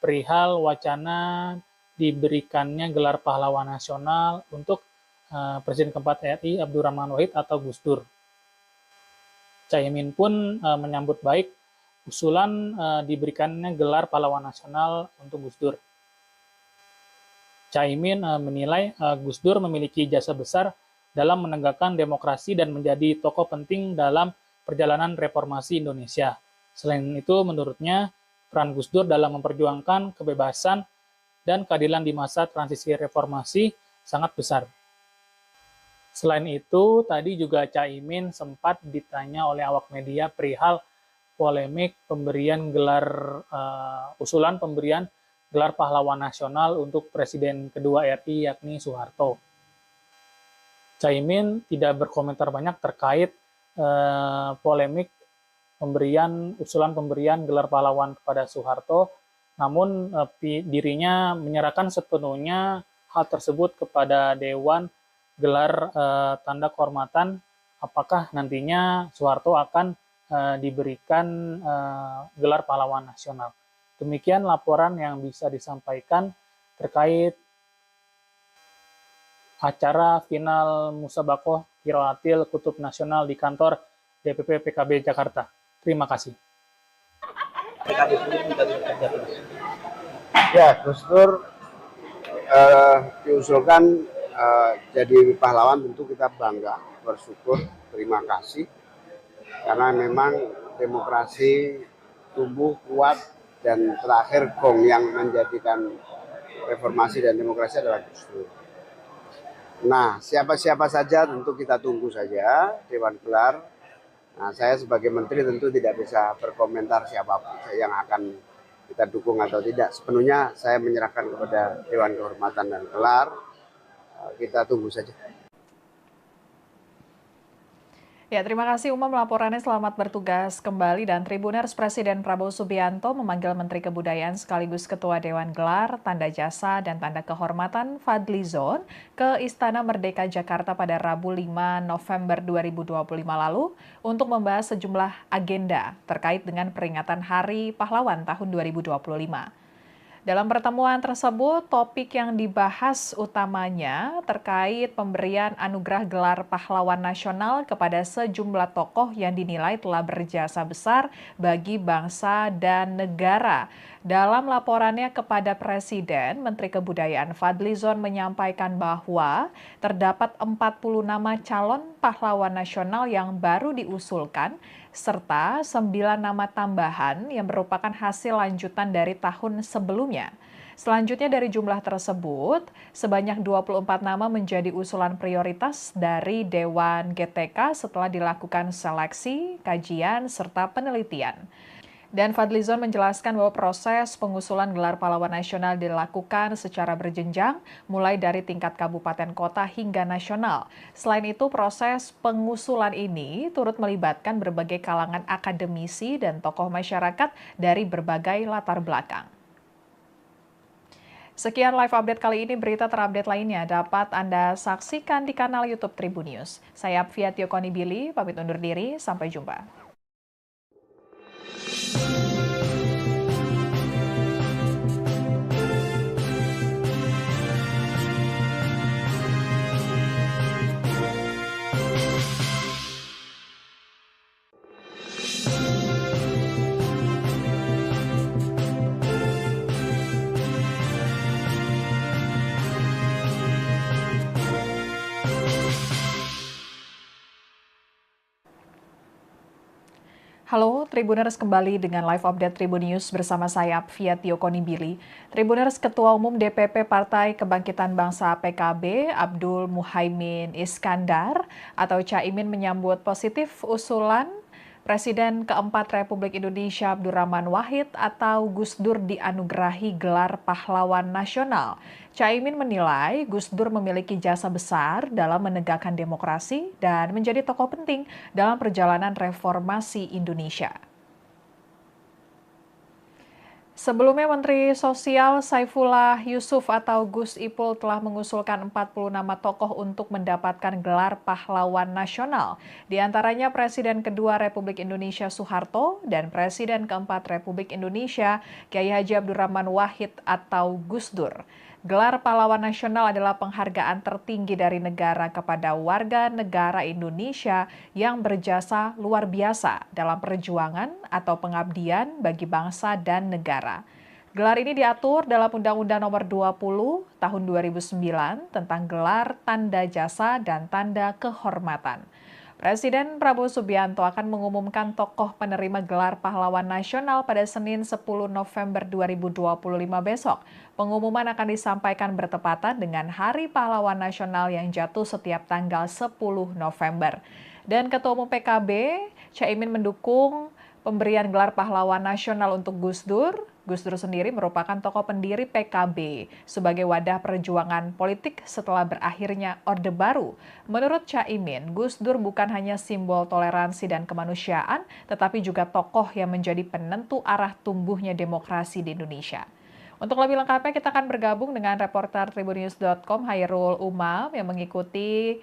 perihal wacana diberikannya gelar pahlawan nasional untuk Presiden keempat RI Abdurrahman Wahid atau Gus Dur. Caimin pun menyambut baik usulan diberikannya gelar pahlawan nasional untuk Gus Dur. Caimin menilai Gus Dur memiliki jasa besar dalam menegakkan demokrasi dan menjadi tokoh penting dalam perjalanan reformasi Indonesia. Selain itu, menurutnya, peran Gus Dur dalam memperjuangkan kebebasan dan keadilan di masa transisi reformasi sangat besar. Selain itu, tadi juga Caimin sempat ditanya oleh awak media perihal polemik pemberian usulan pemberian gelar pahlawan nasional untuk Presiden kedua RI yakni Soeharto. Caimin tidak berkomentar banyak terkait polemik usulan pemberian gelar pahlawan kepada Soeharto, namun dirinya menyerahkan sepenuhnya hal tersebut kepada Dewan gelar tanda kehormatan apakah nantinya Soeharto akan diberikan gelar pahlawan nasional. Demikian laporan yang bisa disampaikan terkait acara final Musabaqah Qiraatil Kutub Nasional di kantor DPP PKB Jakarta. Terima kasih. Ya, Gus Dur diusulkan jadi pahlawan, tentu kita bangga, bersyukur, terima kasih. Karena memang demokrasi tumbuh kuat dan terakhir gong yang menjadikan reformasi dan demokrasi adalah Gus Dur. Nah, siapa-siapa saja tentu kita tunggu saja Dewan Gelar. Nah, saya sebagai menteri tentu tidak bisa berkomentar siapapun yang akan kita dukung atau tidak. Sepenuhnya saya menyerahkan kepada Dewan Kehormatan dan Gelar. Kita tunggu saja. Ya, terima kasih Uma melaporannya. Selamat bertugas kembali. Dan Tribuners Presiden Prabowo Subianto memanggil Menteri Kebudayaan sekaligus Ketua Dewan Gelar, Tanda Jasa, dan Tanda Kehormatan Fadlizon ke Istana Merdeka Jakarta pada Rabu 5 November 2025 lalu untuk membahas sejumlah agenda terkait dengan peringatan Hari Pahlawan tahun 2025. Dalam pertemuan tersebut, topik yang dibahas utamanya terkait pemberian anugerah gelar pahlawan nasional kepada sejumlah tokoh yang dinilai telah berjasa besar bagi bangsa dan negara. Dalam laporannya kepada Presiden, Menteri Kebudayaan Fadlizon menyampaikan bahwa terdapat 40 nama calon pahlawan nasional yang baru diusulkan serta 9 nama tambahan yang merupakan hasil lanjutan dari tahun sebelumnya. Selanjutnya dari jumlah tersebut, sebanyak 24 nama menjadi usulan prioritas dari Dewan GTK setelah dilakukan seleksi, kajian, serta penelitian. Dan Fadlizon menjelaskan bahwa proses pengusulan gelar pahlawan nasional dilakukan secara berjenjang, mulai dari tingkat kabupaten kota hingga nasional. Selain itu, proses pengusulan ini turut melibatkan berbagai kalangan akademisi dan tokoh masyarakat dari berbagai latar belakang. Sekian live update kali ini, berita terupdate lainnya dapat Anda saksikan di kanal YouTube Tribun News. Saya Apvia Tiokoni Billy, pamit undur diri, sampai jumpa. Halo, Tribuners kembali dengan live update Tribun News bersama saya Apvia Tiokoni Billy. Tribuners, Ketua Umum DPP Partai Kebangkitan Bangsa PKB, Abdul Muhaimin Iskandar atau Caimin menyambut positif usulan Presiden keempat Republik Indonesia Abdurrahman Wahid atau Gus Dur dianugerahi gelar pahlawan nasional. Caimin menilai Gus Dur memiliki jasa besar dalam menegakkan demokrasi dan menjadi tokoh penting dalam perjalanan reformasi Indonesia. Sebelumnya, Menteri Sosial Saifullah Yusuf atau Gus Ipul telah mengusulkan 40 nama tokoh untuk mendapatkan gelar pahlawan nasional. Di antaranya Presiden kedua Republik Indonesia Soeharto dan Presiden keempat Republik Indonesia Kiai Haji Abdurrahman Wahid atau Gus Dur. Gelar pahlawan nasional adalah penghargaan tertinggi dari negara kepada warga negara Indonesia yang berjasa luar biasa dalam perjuangan atau pengabdian bagi bangsa dan negara. Gelar ini diatur dalam Undang-Undang Nomor 20 Tahun 2009 tentang gelar tanda jasa dan tanda kehormatan. Presiden Prabowo Subianto akan mengumumkan tokoh penerima gelar pahlawan nasional pada Senin 10 November 2025 besok. Pengumuman akan disampaikan bertepatan dengan Hari Pahlawan Nasional yang jatuh setiap tanggal 10 November. Dan Ketua Umum PKB, Caimin mendukung pemberian gelar pahlawan nasional untuk Gus Dur. Gus Dur sendiri merupakan tokoh pendiri PKB sebagai wadah perjuangan politik setelah berakhirnya Orde Baru. Menurut Caimin, Gus Dur bukan hanya simbol toleransi dan kemanusiaan, tetapi juga tokoh yang menjadi penentu arah tumbuhnya demokrasi di Indonesia. Untuk lebih lengkapnya, kita akan bergabung dengan reporter tribunnews.com Hairul Umam yang mengikuti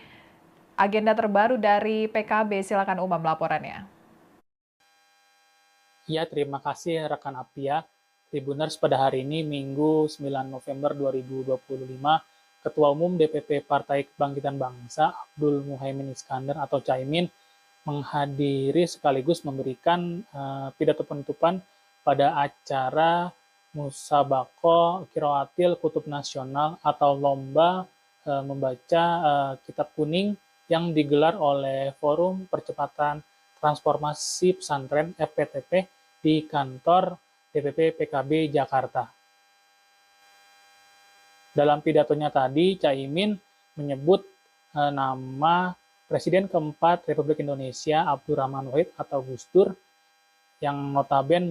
agenda terbaru dari PKB. Silakan Umam laporannya. Ya, terima kasih rekan Apvia. Tribuners, pada hari ini Minggu 9 November 2025, Ketua Umum DPP Partai Kebangkitan Bangsa Abdul Muhaimin Iskandar atau Caimin menghadiri sekaligus memberikan pidato penutupan pada acara Musabaqah Qiraatil Kutub Nasional atau lomba membaca kitab kuning yang digelar oleh Forum Percepatan Transformasi Pesantren FPTP di kantor DPP PKB Jakarta. Dalam pidatonya tadi, Caimin menyebut nama Presiden keempat Republik Indonesia Abdurrahman Wahid atau Gus Dur yang notabene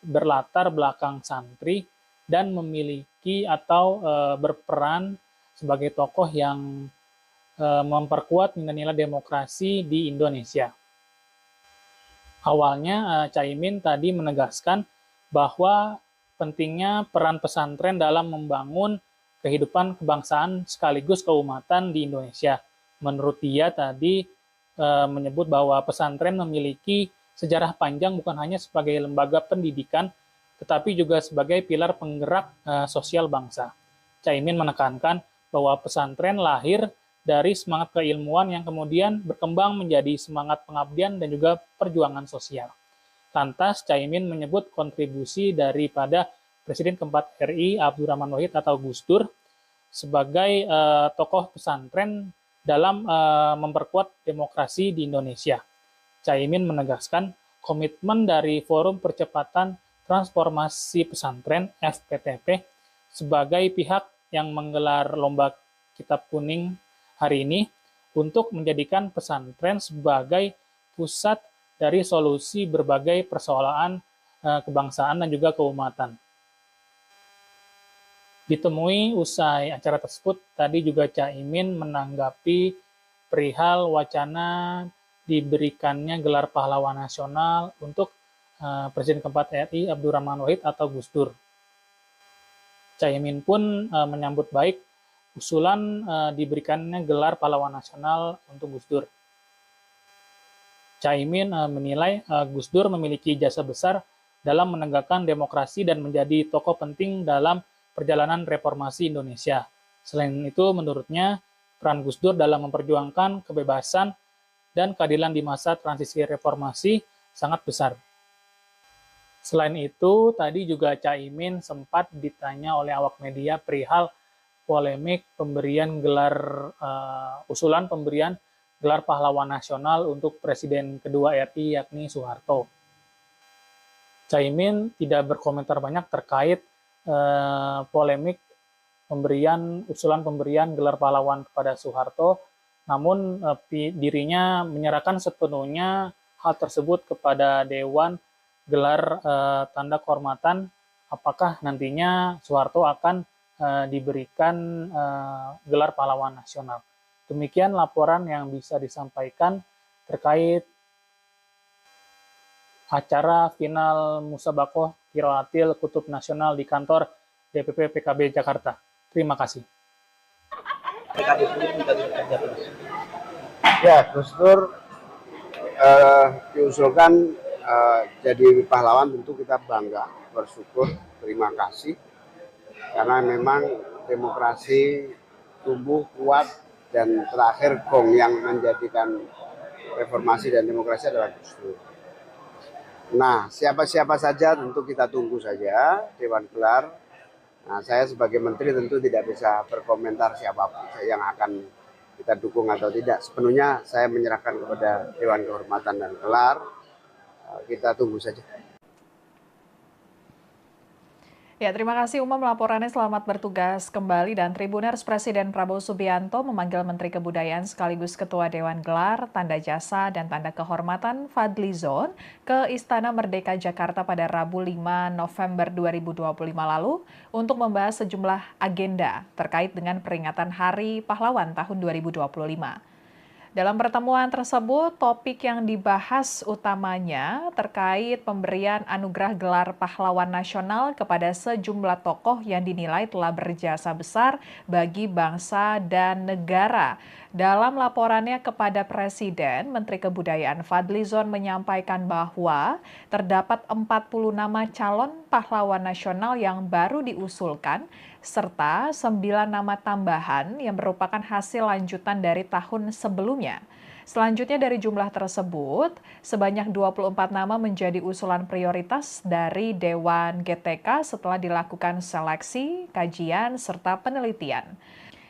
berlatar belakang santri dan memiliki atau berperan sebagai tokoh yang memperkuat nilai-nilai demokrasi di Indonesia. Awalnya Caimin tadi menegaskan bahwa pentingnya peran pesantren dalam membangun kehidupan kebangsaan sekaligus keumatan di Indonesia. Menurut dia tadi menyebut bahwa pesantren memiliki sejarah panjang bukan hanya sebagai lembaga pendidikan, tetapi juga sebagai pilar penggerak sosial bangsa. Caimin menekankan bahwa pesantren lahir dari semangat keilmuan yang kemudian berkembang menjadi semangat pengabdian dan juga perjuangan sosial. Lantas, Caimin menyebut kontribusi daripada Presiden keempat RI Abdurrahman Wahid atau Gus Dur sebagai tokoh pesantren dalam memperkuat demokrasi di Indonesia. Caimin menegaskan komitmen dari Forum Percepatan Transformasi Pesantren (FPTP) sebagai pihak yang menggelar lomba Kitab Kuning hari ini untuk menjadikan pesantren sebagai pusat dari solusi berbagai persoalan kebangsaan dan juga keumatan. Ditemui usai acara tersebut, tadi juga Caimin menanggapi perihal wacana diberikannya gelar pahlawan nasional untuk Presiden keempat RI Abdurrahman Wahid atau Gus Dur. Caimin pun menyambut baik usulan diberikannya gelar pahlawan nasional untuk Gus Dur. Caimin menilai Gus Dur memiliki jasa besar dalam menegakkan demokrasi dan menjadi tokoh penting dalam perjalanan reformasi Indonesia. Selain itu, menurutnya, peran Gus Dur dalam memperjuangkan kebebasan dan keadilan di masa transisi reformasi sangat besar. Selain itu, tadi juga Caimin sempat ditanya oleh awak media perihal polemik pemberian usulan pemberian gelar pahlawan nasional untuk Presiden kedua RI yakni Soeharto. Caimin tidak berkomentar banyak terkait polemik usulan pemberian gelar pahlawan kepada Soeharto, namun dirinya menyerahkan sepenuhnya hal tersebut kepada Dewan gelar tanda kehormatan, apakah nantinya Soeharto akan diberikan gelar pahlawan nasional. Demikian laporan yang bisa disampaikan terkait acara final Musabakoh Qiraatil Kutub Nasional di kantor DPP PKB Jakarta. Terima kasih. Ya, Gus Dur diusulkan jadi pahlawan, tentu kita bangga, bersyukur, terima kasih. Karena memang demokrasi tumbuh kuat dan terakhir gong yang menjadikan reformasi dan demokrasi adalah Gus Dur. Nah, siapa-siapa saja tentu kita tunggu saja Dewan Gelar. Nah, saya sebagai menteri tentu tidak bisa berkomentar siapa yang akan kita dukung atau tidak. Sepenuhnya saya menyerahkan kepada Dewan Kehormatan dan Gelar. Kita tunggu saja. Ya, terima kasih Umam laporannya. Selamat bertugas kembali. Dan Tribuners Presiden Prabowo Subianto memanggil Menteri Kebudayaan sekaligus Ketua Dewan Gelar, Tanda Jasa, dan Tanda Kehormatan Fadlizon ke Istana Merdeka Jakarta pada Rabu 5 November 2025 lalu untuk membahas sejumlah agenda terkait dengan peringatan Hari Pahlawan tahun 2025. Dalam pertemuan tersebut, topik yang dibahas utamanya terkait pemberian anugerah gelar pahlawan nasional kepada sejumlah tokoh yang dinilai telah berjasa besar bagi bangsa dan negara. Dalam laporannya kepada Presiden, Menteri Kebudayaan Fadlizon menyampaikan bahwa terdapat 40 nama calon pahlawan nasional yang baru diusulkan, serta 9 nama tambahan yang merupakan hasil lanjutan dari tahun sebelumnya. Selanjutnya dari jumlah tersebut, sebanyak 24 nama menjadi usulan prioritas dari Dewan GTK setelah dilakukan seleksi, kajian, serta penelitian.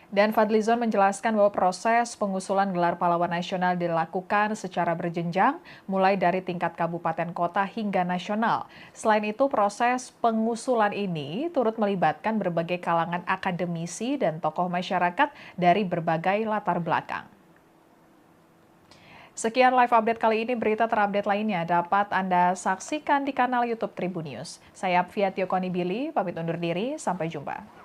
Dan Fadlizon menjelaskan bahwa proses pengusulan gelar pahlawan nasional dilakukan secara berjenjang, mulai dari tingkat kabupaten kota hingga nasional. Selain itu, proses pengusulan ini turut melibatkan berbagai kalangan akademisi dan tokoh masyarakat dari berbagai latar belakang. Sekian live update kali ini. Berita terupdate lainnya dapat Anda saksikan di kanal YouTube Tribun News. Saya Apfiatio Konibili, pamit undur diri. Sampai jumpa.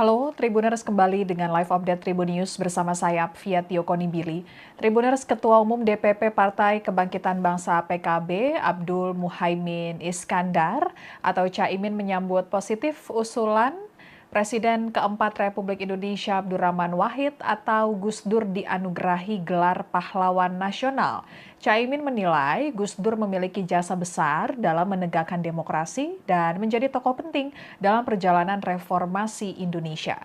Halo, Tribuners kembali dengan live update Tribun News bersama saya, Fiatio Konibili. Tribuners, Ketua Umum DPP Partai Kebangkitan Bangsa PKB, Abdul Muhaimin Iskandar atau Caimin menyambut positif usulan Presiden keempat Republik Indonesia Abdurrahman Wahid atau Gus Dur dianugerahi gelar pahlawan nasional. Caimin menilai Gus Dur memiliki jasa besar dalam menegakkan demokrasi dan menjadi tokoh penting dalam perjalanan reformasi Indonesia.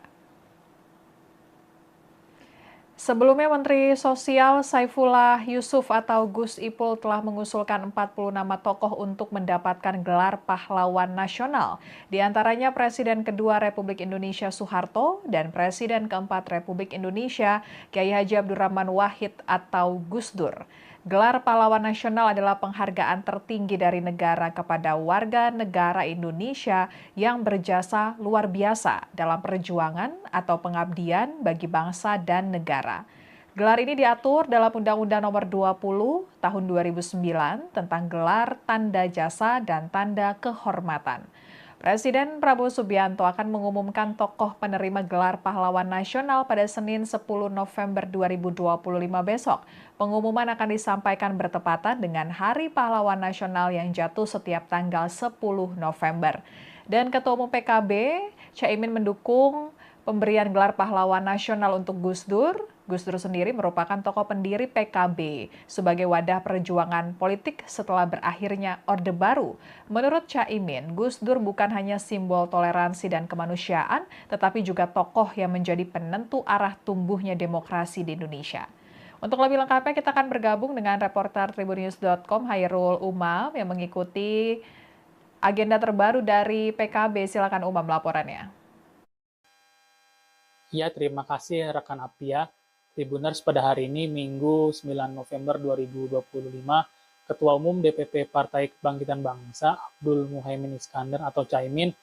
Sebelumnya, Menteri Sosial Saifullah Yusuf atau Gus Ipul telah mengusulkan 40 nama tokoh untuk mendapatkan gelar pahlawan nasional. Di antaranya Presiden kedua Republik Indonesia Soeharto dan Presiden keempat Republik Indonesia Kiai Haji Abdurrahman Wahid atau Gus Dur. Gelar pahlawan nasional adalah penghargaan tertinggi dari negara kepada warga negara Indonesia yang berjasa luar biasa dalam perjuangan atau pengabdian bagi bangsa dan negara. Gelar ini diatur dalam Undang-Undang Nomor 20 Tahun 2009 tentang gelar tanda jasa dan tanda kehormatan. Presiden Prabowo Subianto akan mengumumkan tokoh penerima gelar pahlawan nasional pada Senin 10 November 2025 besok. Pengumuman akan disampaikan bertepatan dengan Hari Pahlawan Nasional yang jatuh setiap tanggal 10 November. Dan Ketua Umum PKB, Caimin mendukung pemberian gelar pahlawan nasional untuk Gus Dur. Gus Dur sendiri merupakan tokoh pendiri PKB sebagai wadah perjuangan politik setelah berakhirnya Orde Baru. Menurut Caimin, Gus Dur bukan hanya simbol toleransi dan kemanusiaan, tetapi juga tokoh yang menjadi penentu arah tumbuhnya demokrasi di Indonesia. Untuk lebih lengkapnya, kita akan bergabung dengan reporter tribunnews.com Hairul Umam yang mengikuti agenda terbaru dari PKB. Silakan Umam laporannya. Ya, terima kasih rekan Apia. Tribuners, pada hari ini Minggu 9 November 2025, Ketua Umum DPP Partai Kebangkitan Bangsa Abdul Muhaimin Iskandar atau Caimin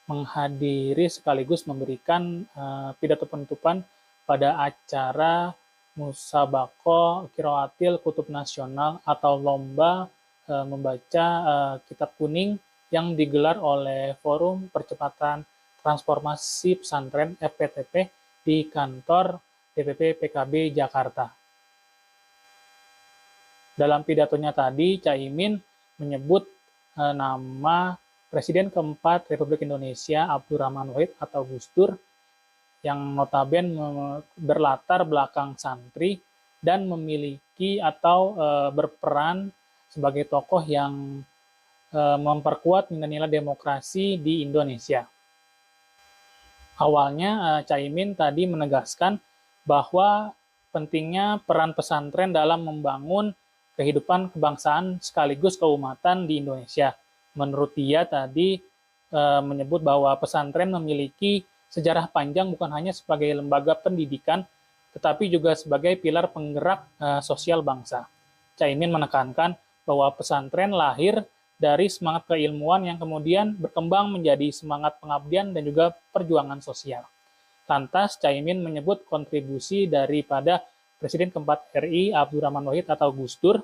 menghadiri sekaligus memberikan pidato penutupan pada acara Musabaqah Qiraatil Kutub Nasional atau lomba membaca kitab kuning yang digelar oleh Forum Percepatan Transformasi Pesantren FPTP di kantor DPP PKB Jakarta. Dalam pidatonya tadi, Caimin menyebut nama Presiden keempat Republik Indonesia Abdurrahman Wahid atau Gus Dur yang notabene berlatar belakang santri dan memiliki atau berperan sebagai tokoh yang memperkuat nilai-nilai demokrasi di Indonesia. Awalnya Caimin tadi menegaskan bahwa pentingnya peran pesantren dalam membangun kehidupan kebangsaan sekaligus keumatan di Indonesia. Menurut dia tadi menyebut bahwa pesantren memiliki sejarah panjang bukan hanya sebagai lembaga pendidikan, tetapi juga sebagai pilar penggerak sosial bangsa. Caimin menekankan bahwa pesantren lahir dari semangat keilmuan yang kemudian berkembang menjadi semangat pengabdian dan juga perjuangan sosial. Lantas, Caimin menyebut kontribusi daripada Presiden keempat RI Abdurrahman Wahid atau Gus Dur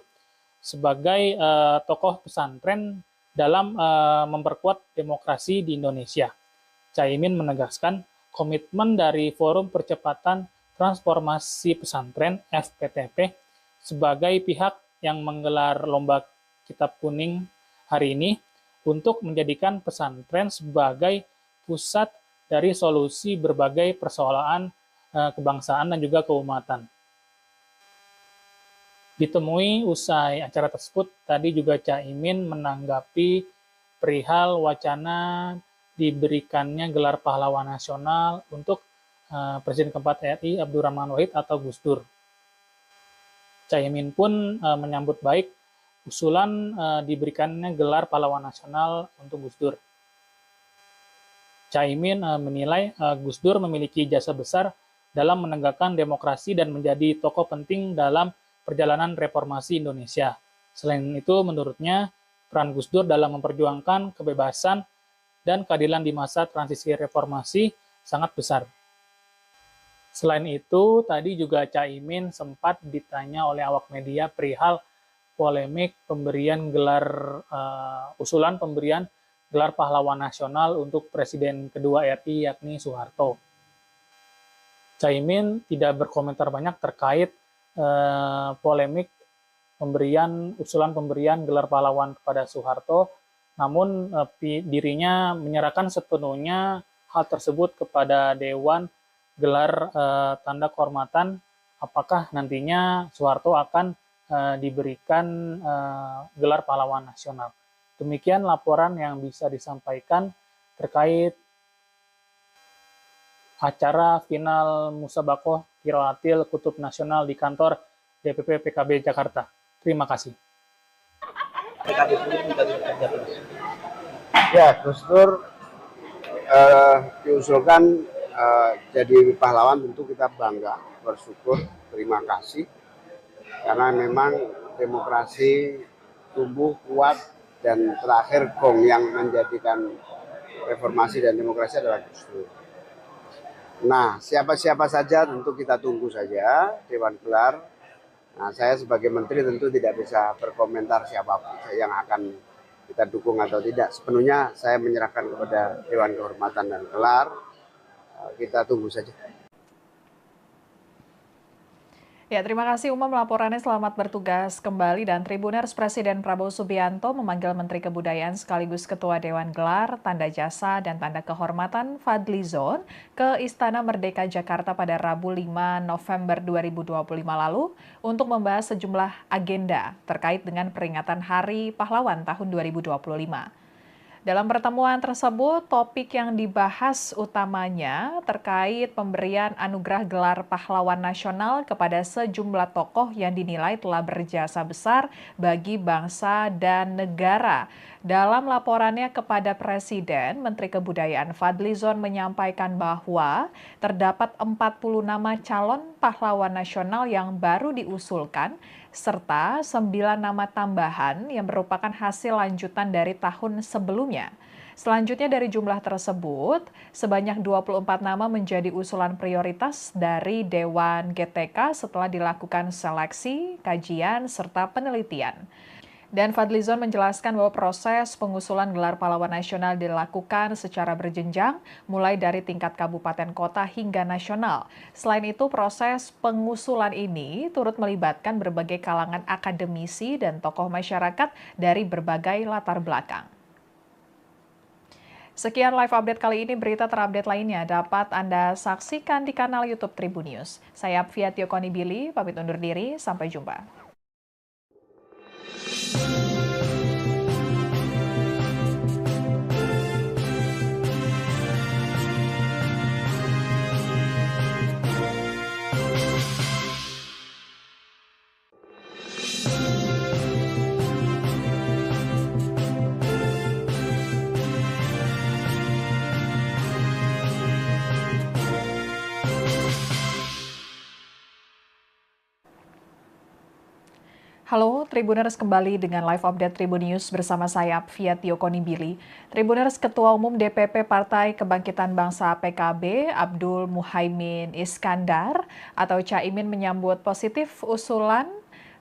sebagai tokoh pesantren dalam memperkuat demokrasi di Indonesia. Caimin menegaskan komitmen dari Forum Percepatan Transformasi Pesantren FPTP sebagai pihak yang menggelar lomba kitab kuning hari ini untuk menjadikan pesantren sebagai pusat dari solusi berbagai persoalan kebangsaan dan juga keumatan. Ditemui usai acara tersebut, tadi juga Caimin menanggapi perihal wacana diberikannya gelar pahlawan nasional untuk Presiden keempat RI Abdurrahman Wahid atau Gus Dur. Caimin pun menyambut baik usulan diberikannya gelar pahlawan nasional untuk Gus Dur. Caimin menilai Gus Dur memiliki jasa besar dalam menegakkan demokrasi dan menjadi tokoh penting dalam perjalanan reformasi Indonesia. Selain itu, menurutnya, peran Gus Dur dalam memperjuangkan kebebasan dan keadilan di masa transisi reformasi sangat besar. Selain itu, tadi juga Caimin sempat ditanya oleh awak media perihal polemik pemberian usulan pemberian gelar pahlawan nasional untuk Presiden kedua RI yakni Soeharto. Caimin tidak berkomentar banyak terkait polemik usulan pemberian gelar pahlawan kepada Soeharto, namun dirinya menyerahkan sepenuhnya hal tersebut kepada Dewan gelar tanda kehormatan. Apakah nantinya Soeharto akan diberikan gelar pahlawan nasional? Demikian laporan yang bisa disampaikan terkait acara final Musabakoh Qiroatil Kutub Nasional di kantor DPP PKB Jakarta. Terima kasih. Ya, Gus Dur diusulkan jadi pahlawan, tentu kita bangga, bersyukur, terima kasih. Karena memang demokrasi tumbuh kuat dan terakhir gong yang menjadikan reformasi dan demokrasi adalah Gus Dur. Nah, siapa-siapa saja tentu kita tunggu saja Dewan Gelar. Nah, saya sebagai menteri tentu tidak bisa berkomentar siapapun yang akan kita dukung atau tidak. Sepenuhnya saya menyerahkan kepada Dewan Kehormatan dan Gelar. Kita tunggu saja. Ya, terima kasih Umam laporannya. Selamat bertugas kembali. Dan Tribuners, Presiden Prabowo Subianto memanggil Menteri Kebudayaan sekaligus Ketua Dewan Gelar, Tanda Jasa, dan Tanda Kehormatan Fadlizon ke Istana Merdeka Jakarta pada Rabu 5 November 2025 lalu untuk membahas sejumlah agenda terkait dengan peringatan Hari Pahlawan tahun 2025. Dalam pertemuan tersebut, topik yang dibahas utamanya terkait pemberian anugerah gelar pahlawan nasional kepada sejumlah tokoh yang dinilai telah berjasa besar bagi bangsa dan negara. Dalam laporannya kepada Presiden, Menteri Kebudayaan Fadlizon menyampaikan bahwa terdapat 40 nama calon pahlawan nasional yang baru diusulkan, serta 9 nama tambahan yang merupakan hasil lanjutan dari tahun sebelumnya. Selanjutnya dari jumlah tersebut, sebanyak 24 nama menjadi usulan prioritas dari Dewan GTK setelah dilakukan seleksi, kajian, serta penelitian. Dan Fadlizon menjelaskan bahwa proses pengusulan gelar pahlawan nasional dilakukan secara berjenjang, mulai dari tingkat kabupaten kota hingga nasional. Selain itu, proses pengusulan ini turut melibatkan berbagai kalangan akademisi dan tokoh masyarakat dari berbagai latar belakang. Sekian live update kali ini. Berita terupdate lainnya dapat Anda saksikan di kanal YouTube Tribun News. Saya Apvia Tiokoni Billy, pamit undur diri. Sampai jumpa. Halo, Tribuners, kembali dengan live update Tribun News bersama saya Apvia Tiokoni Billy. Tribuners, Ketua Umum DPP Partai Kebangkitan Bangsa PKB, Abdul Muhaimin Iskandar atau Caimin menyambut positif usulan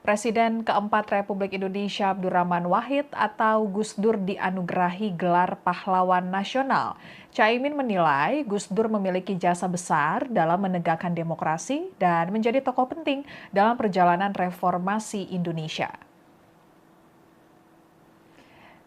Presiden keempat Republik Indonesia Abdurrahman Wahid atau Gus Dur dianugerahi gelar pahlawan nasional. Caimin menilai Gus Dur memiliki jasa besar dalam menegakkan demokrasi dan menjadi tokoh penting dalam perjalanan reformasi Indonesia.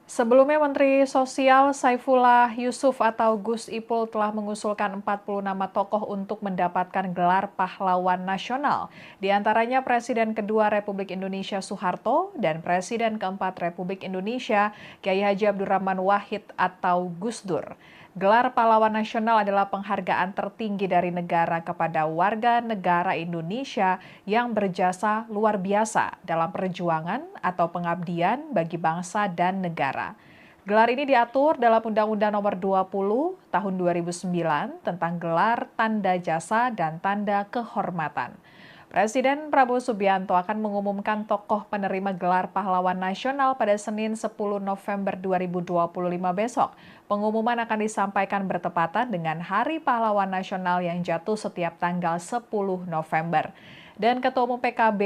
Sebelumnya, Menteri Sosial Saifullah Yusuf atau Gus Ipul telah mengusulkan 40 nama tokoh untuk mendapatkan gelar pahlawan nasional. Di antaranya Presiden kedua Republik Indonesia Soeharto dan Presiden keempat Republik Indonesia Kiai Haji Abdurrahman Wahid atau Gus Dur. Gelar pahlawan nasional adalah penghargaan tertinggi dari negara kepada warga negara Indonesia yang berjasa luar biasa dalam perjuangan atau pengabdian bagi bangsa dan negara. Gelar ini diatur dalam Undang-Undang Nomor 20 Tahun 2009 tentang gelar tanda jasa dan tanda kehormatan. Presiden Prabowo Subianto akan mengumumkan tokoh penerima gelar pahlawan nasional pada Senin 10 November 2025 besok. Pengumuman akan disampaikan bertepatan dengan Hari Pahlawan Nasional yang jatuh setiap tanggal 10 November. Dan Ketua Umum PKB,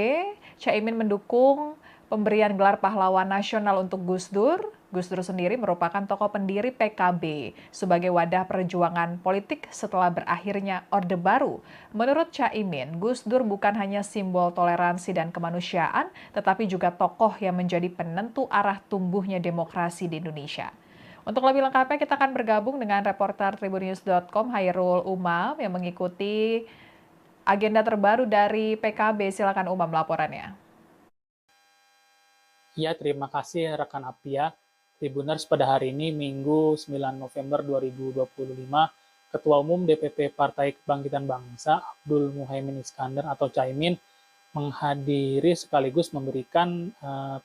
Caimin mendukung pemberian gelar pahlawan nasional untuk Gus Dur Gus Dur sendiri merupakan tokoh pendiri PKB sebagai wadah perjuangan politik setelah berakhirnya Orde Baru. Menurut Caimin, Gus Dur bukan hanya simbol toleransi dan kemanusiaan, tetapi juga tokoh yang menjadi penentu arah tumbuhnya demokrasi di Indonesia. Untuk lebih lengkapnya kita akan bergabung dengan reporter tribunnews.com Hairul Umam yang mengikuti agenda terbaru dari PKB. Silakan Umam laporannya. Ya, terima kasih rekan Apia. Tribuners, pada hari ini Minggu 9 November 2025, Ketua Umum DPP Partai Kebangkitan Bangsa Abdul Muhaimin Iskandar atau Caimin menghadiri sekaligus memberikan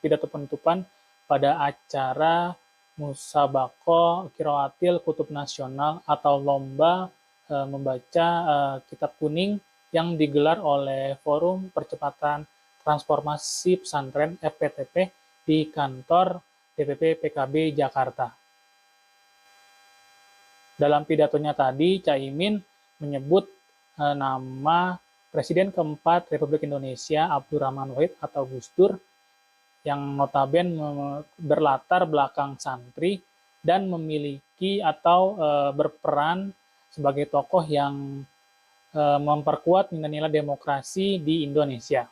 pidato penutupan pada acara Musabaqah Qiraatil Kutub Nasional atau lomba membaca kitab kuning yang digelar oleh Forum Percepatan Transformasi Pesantren FPTP di kantor DPP PKB Jakarta. Dalam pidatonya tadi, Caimin menyebut nama Presiden keempat Republik Indonesia Abdurrahman Wahid atau Gus Dur yang notabene berlatar belakang santri dan memiliki atau berperan sebagai tokoh yang memperkuat nilai-nilai demokrasi di Indonesia.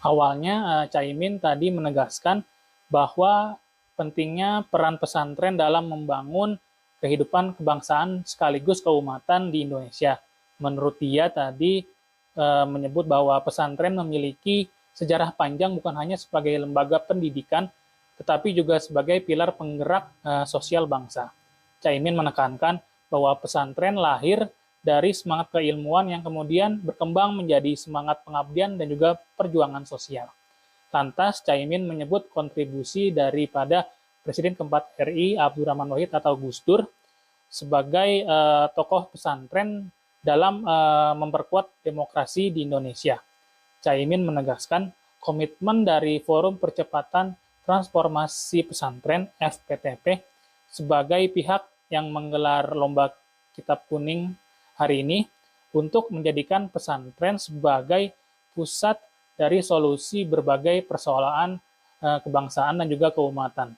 Awalnya Caimin tadi menegaskan bahwa pentingnya peran pesantren dalam membangun kehidupan kebangsaan sekaligus keumatan di Indonesia. Menurut dia tadi menyebut bahwa pesantren memiliki sejarah panjang bukan hanya sebagai lembaga pendidikan, tetapi juga sebagai pilar penggerak sosial bangsa. Caimin menekankan bahwa pesantren lahir dari semangat keilmuan yang kemudian berkembang menjadi semangat pengabdian dan juga perjuangan sosial. Lantas, Caimin menyebut kontribusi daripada Presiden keempat RI Abdurrahman Wahid atau Gus Dur sebagai tokoh pesantren dalam memperkuat demokrasi di Indonesia. Caimin menegaskan komitmen dari Forum Percepatan Transformasi Pesantren FPTP sebagai pihak yang menggelar lomba kitab kuning hari ini untuk menjadikan pesantren sebagai pusat dari solusi berbagai persoalan kebangsaan dan juga keumatan.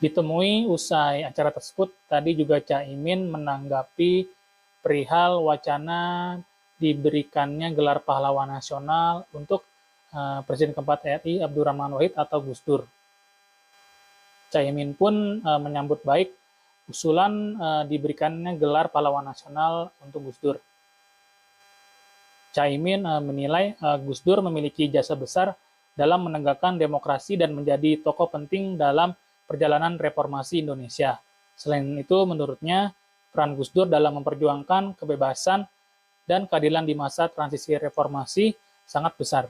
Ditemui usai acara tersebut, tadi juga Caimin menanggapi perihal wacana diberikannya gelar pahlawan nasional untuk Presiden keempat RI Abdurrahman Wahid atau Gus Dur. Caimin pun menyambut baik usulan diberikannya gelar pahlawan nasional untuk Gus Dur. Caimin menilai Gus Dur memiliki jasa besar dalam menegakkan demokrasi dan menjadi tokoh penting dalam perjalanan reformasi Indonesia. Selain itu, menurutnya, peran Gus Dur dalam memperjuangkan kebebasan dan keadilan di masa transisi reformasi sangat besar.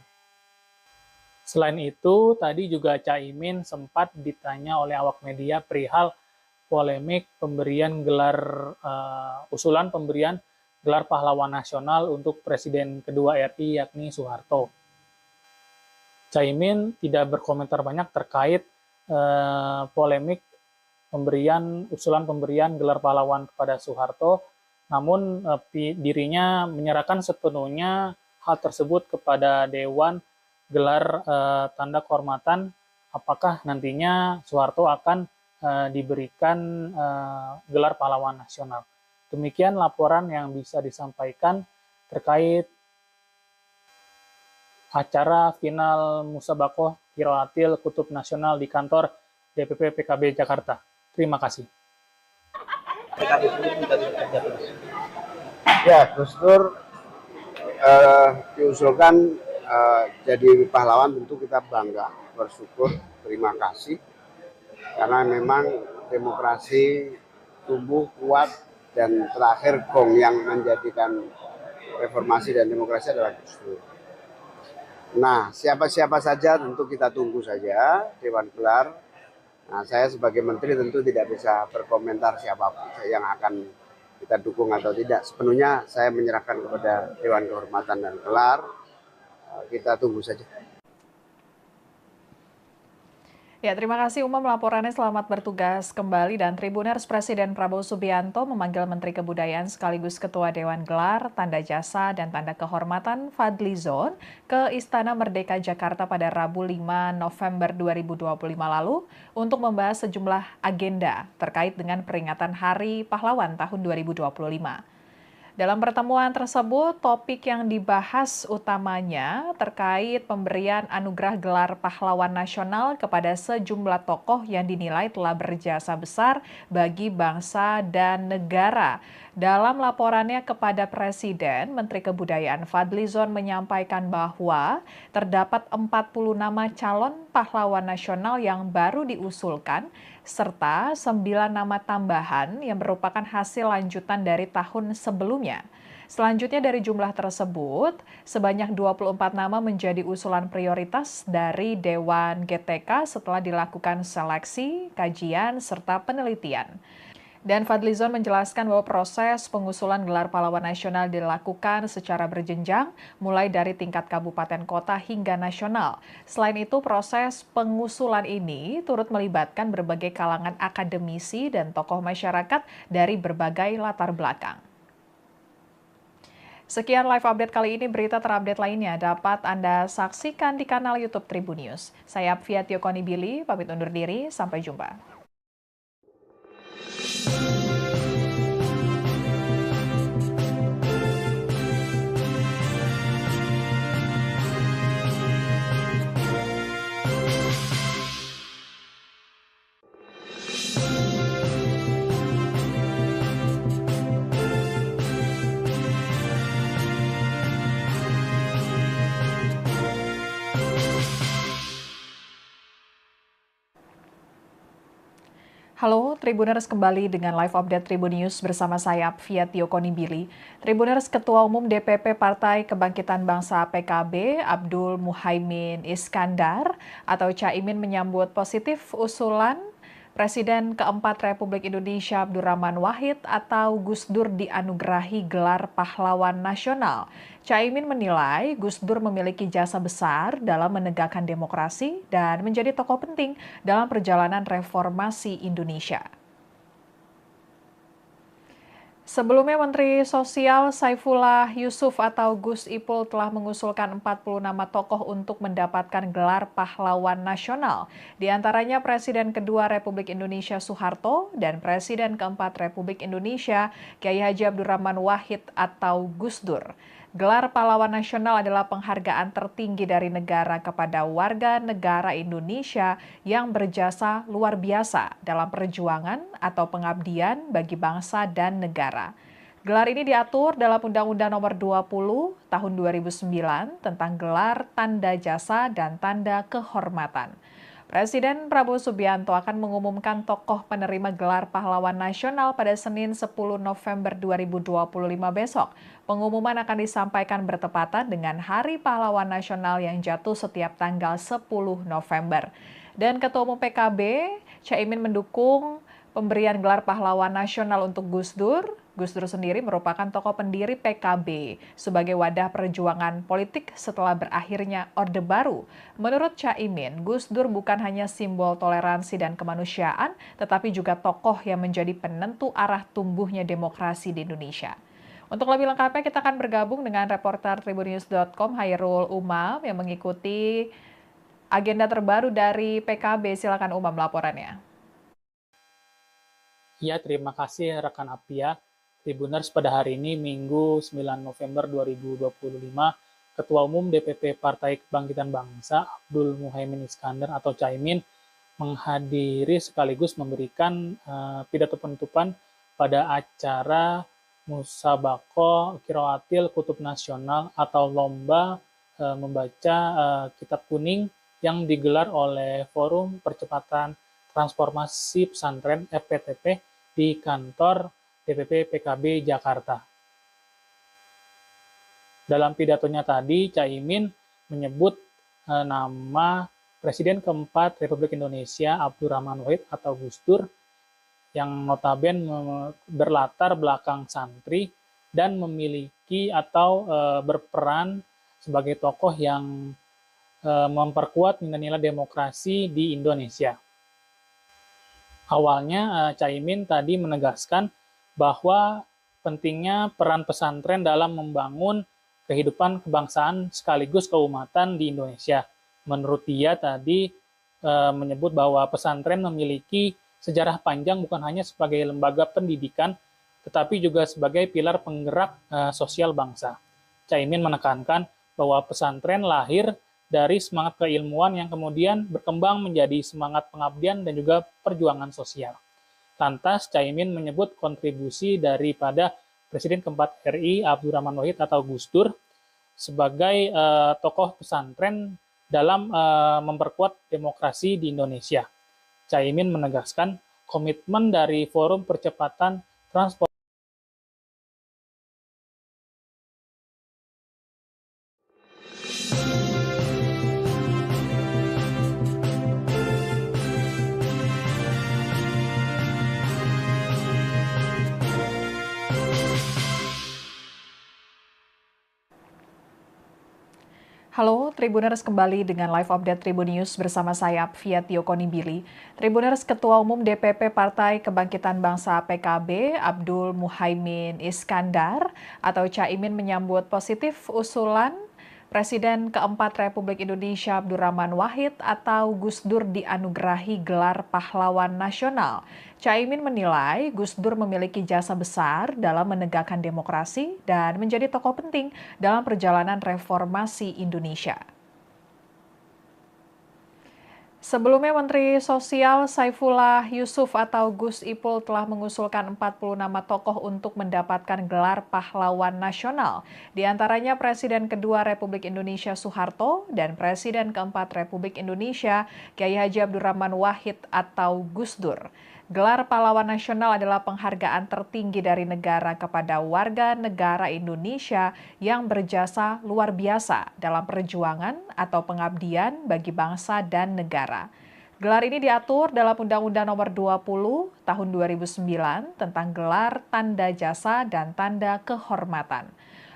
Selain itu, tadi juga Caimin sempat ditanya oleh awak media perihal polemik pemberian usulan pemberian gelar pahlawan nasional untuk Presiden kedua RI yakni Soeharto. Caimin tidak berkomentar banyak terkait polemik usulan pemberian gelar pahlawan kepada Soeharto, namun dirinya menyerahkan sepenuhnya hal tersebut kepada Dewan gelar tanda kehormatan apakah nantinya Soeharto akan diberikan gelar pahlawan nasional. Demikian laporan yang bisa disampaikan terkait acara final Musabaqah Qiraatil Kutub Nasional di kantor DPP PKB Jakarta. Terima kasih. Ya, Gus Dur diusulkan jadi pahlawan, tentu kita bangga, bersyukur, terima kasih. Karena memang demokrasi tumbuh kuat dan terakhir gong yang menjadikan reformasi dan demokrasi adalah Gus Dur. Nah, siapa-siapa saja tentu kita tunggu saja Dewan Gelar. Nah, saya sebagai menteri tentu tidak bisa berkomentar siapa yang akan kita dukung atau tidak. Sepenuhnya saya menyerahkan kepada Dewan Kehormatan dan Gelar. Kita tunggu saja. Ya, terima kasih Uma melaporannya. Selamat bertugas kembali. Dan Tribuners Presiden Prabowo Subianto memanggil Menteri Kebudayaan sekaligus Ketua Dewan Gelar, Tanda Jasa, dan Tanda Kehormatan Fadlizon ke Istana Merdeka Jakarta pada Rabu 5 November 2025 lalu untuk membahas sejumlah agenda terkait dengan peringatan Hari Pahlawan tahun 2025. Dalam pertemuan tersebut, topik yang dibahas utamanya terkait pemberian anugerah gelar pahlawan nasional kepada sejumlah tokoh yang dinilai telah berjasa besar bagi bangsa dan negara. Dalam laporannya kepada Presiden, Menteri Kebudayaan Fadlizon menyampaikan bahwa terdapat 40 nama calon pahlawan nasional yang baru diusulkan, serta 9 nama tambahan yang merupakan hasil lanjutan dari tahun sebelumnya. Selanjutnya dari jumlah tersebut, sebanyak 24 nama menjadi usulan prioritas dari Dewan GTK setelah dilakukan seleksi, kajian, serta penelitian. Dan Fadlizon menjelaskan bahwa proses pengusulan gelar pahlawan nasional dilakukan secara berjenjang, mulai dari tingkat kabupaten kota hingga nasional. Selain itu, proses pengusulan ini turut melibatkan berbagai kalangan akademisi dan tokoh masyarakat dari berbagai latar belakang. Sekian live update kali ini, berita terupdate lainnya dapat Anda saksikan di kanal YouTube Tribun News. Saya Apvia Konibili, pamit undur diri, sampai jumpa. Halo, Tribuners kembali dengan live update Tribun News bersama saya, Apvia Konibili. Tribuners, Ketua Umum DPP Partai Kebangkitan Bangsa PKB, Abdul Muhaimin Iskandar atau Caimin menyambut positif usulan Presiden keempat Republik Indonesia Abdurrahman Wahid atau Gus Dur dianugerahi gelar pahlawan nasional. Caimin menilai Gus Dur memiliki jasa besar dalam menegakkan demokrasi dan menjadi tokoh penting dalam perjalanan reformasi Indonesia. Sebelumnya, Menteri Sosial Saifullah Yusuf atau Gus Ipul telah mengusulkan 40 nama tokoh untuk mendapatkan gelar pahlawan nasional. Di antaranya Presiden kedua Republik Indonesia Soeharto dan Presiden keempat Republik Indonesia Kiai Haji Abdurrahman Wahid atau Gus Dur. Gelar pahlawan nasional adalah penghargaan tertinggi dari negara kepada warga negara Indonesia yang berjasa luar biasa dalam perjuangan atau pengabdian bagi bangsa dan negara. Gelar ini diatur dalam Undang-Undang Nomor 20 Tahun 2009 tentang gelar tanda jasa dan tanda kehormatan. Presiden Prabowo Subianto akan mengumumkan tokoh penerima gelar pahlawan nasional pada Senin 10 November 2025 besok. Pengumuman akan disampaikan bertepatan dengan Hari Pahlawan Nasional yang jatuh setiap tanggal 10 November. Dan Ketua Umum PKB, Caimin mendukung pemberian gelar pahlawan nasional untuk Gus Dur. Gus Dur sendiri merupakan tokoh pendiri PKB sebagai wadah perjuangan politik setelah berakhirnya Orde Baru. Menurut Caimin, Gus Dur bukan hanya simbol toleransi dan kemanusiaan, tetapi juga tokoh yang menjadi penentu arah tumbuhnya demokrasi di Indonesia. Untuk lebih lengkapnya, kita akan bergabung dengan reporter tribunnews.com Hairul Umam yang mengikuti agenda terbaru dari PKB. Silakan Umam laporannya. Ya, terima kasih rekan Apvia. Tribuners, pada hari ini Minggu 9 November 2025, Ketua Umum DPP Partai Kebangkitan Bangsa Abdul Muhaimin Iskandar atau Caimin menghadiri sekaligus memberikan pidato penutupan pada acara Musabaqah Qiraatil Kutub Nasional atau lomba membaca kitab kuning yang digelar oleh Forum Percepatan Transformasi Pesantren FPTP di kantor DPP PKB Jakarta. Dalam pidatonya tadi, Caimin menyebut nama Presiden keempat Republik Indonesia Abdurrahman Wahid atau Gus Dur yang notabene berlatar belakang santri dan memiliki atau berperan sebagai tokoh yang memperkuat nilai-nilai demokrasi di Indonesia. Awalnya Caimin tadi menegaskan bahwa pentingnya peran pesantren dalam membangun kehidupan kebangsaan sekaligus keumatan di Indonesia. Menurut dia tadi menyebut bahwa pesantren memiliki sejarah panjang bukan hanya sebagai lembaga pendidikan, tetapi juga sebagai pilar penggerak sosial bangsa. Caimin menekankan bahwa pesantren lahir dari semangat keilmuan yang kemudian berkembang menjadi semangat pengabdian dan juga perjuangan sosial. Lantas, Caimin menyebut kontribusi daripada Presiden keempat RI Abdurrahman Wahid atau Gus Dur sebagai tokoh pesantren dalam memperkuat demokrasi di Indonesia. Caimin menegaskan komitmen dari Forum Percepatan Transformasi Halo, Tribuners kembali dengan live update Tribun News bersama saya, Fiat Yokoni Billy. Tribuners, Ketua Umum DPP Partai Kebangkitan Bangsa PKB, Abdul Muhaimin Iskandar atau Caimin menyambut positif usulan Presiden keempat Republik Indonesia Abdurrahman Wahid atau Gus Dur dianugerahi gelar pahlawan nasional. Caimin menilai Gus Dur memiliki jasa besar dalam menegakkan demokrasi dan menjadi tokoh penting dalam perjalanan reformasi Indonesia. Sebelumnya, Menteri Sosial Saifullah Yusuf atau Gus Ipul telah mengusulkan 40 nama tokoh untuk mendapatkan gelar pahlawan nasional. Di antaranya Presiden kedua Republik Indonesia Soeharto dan Presiden keempat Republik Indonesia Kiai Haji Abdurrahman Wahid atau Gus Dur. Gelar pahlawan nasional adalah penghargaan tertinggi dari negara kepada warga negara Indonesia yang berjasa luar biasa dalam perjuangan atau pengabdian bagi bangsa dan negara. Gelar ini diatur dalam Undang-Undang Nomor 20 Tahun 2009 tentang gelar tanda jasa dan tanda kehormatan.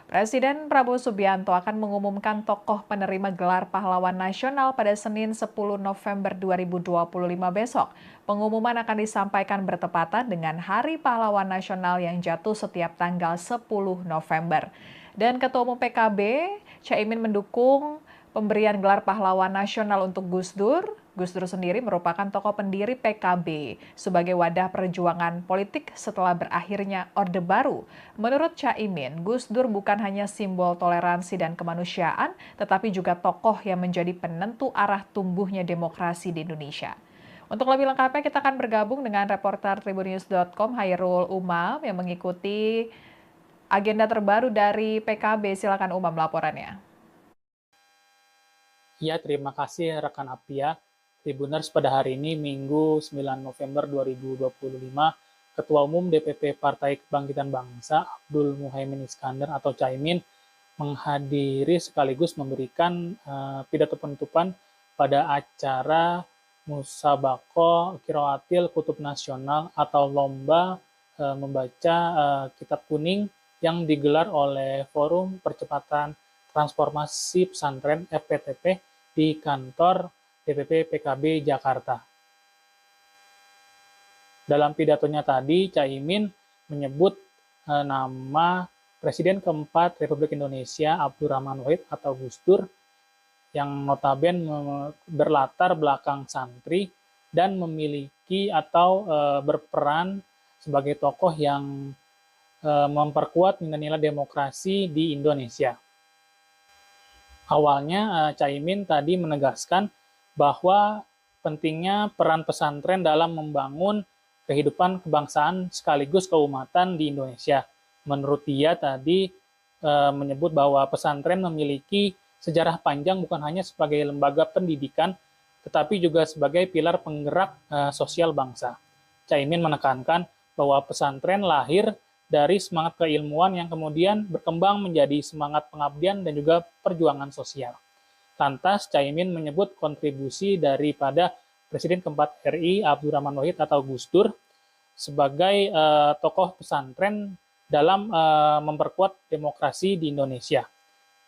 Presiden Prabowo Subianto akan mengumumkan tokoh penerima gelar pahlawan nasional pada Senin 10 November 2025 besok. Pengumuman akan disampaikan bertepatan dengan Hari Pahlawan Nasional yang jatuh setiap tanggal 10 November. Dan Ketua Umum PKB, Caimin mendukung pemberian gelar pahlawan nasional untuk Gus Dur. Gus Dur sendiri merupakan tokoh pendiri PKB sebagai wadah perjuangan politik setelah berakhirnya Orde Baru. Menurut Caimin, Gus Dur bukan hanya simbol toleransi dan kemanusiaan, tetapi juga tokoh yang menjadi penentu arah tumbuhnya demokrasi di Indonesia. Untuk lebih lengkapnya, kita akan bergabung dengan reporter tribunnews.com Hairul Umam yang mengikuti agenda terbaru dari PKB. Silakan Umam laporannya. Ya, terima kasih rekan Apia. Tribuners, pada hari ini Minggu 9 November 2025, Ketua Umum DPP Partai Kebangkitan Bangsa Abdul Muhaimin Iskandar atau Caimin menghadiri sekaligus memberikan pidato penutupan pada acara Musabaqah Qiraatil Kutub Nasional atau lomba membaca kitab kuning yang digelar oleh Forum Percepatan Transformasi Pesantren FPTP di kantor DPP PKB Jakarta. Dalam pidatonya tadi, Caimin menyebut nama Presiden keempat Republik Indonesia Abdurrahman Wahid atau Gus Dur yang notabene berlatar belakang santri dan memiliki atau berperan sebagai tokoh yang memperkuat nilai-nilai demokrasi di Indonesia. Awalnya Caimin tadi menegaskan bahwa pentingnya peran pesantren dalam membangun kehidupan kebangsaan sekaligus keumatan di Indonesia. Menurut dia tadi menyebut bahwa pesantren memiliki sejarah panjang bukan hanya sebagai lembaga pendidikan, tetapi juga sebagai pilar penggerak sosial bangsa. Caimin menekankan bahwa pesantren lahir dari semangat keilmuan yang kemudian berkembang menjadi semangat pengabdian dan juga perjuangan sosial. Lantas, Caimin menyebut kontribusi daripada Presiden keempat RI Abdurrahman Wahid atau Gus Dur sebagai tokoh pesantren dalam memperkuat demokrasi di Indonesia.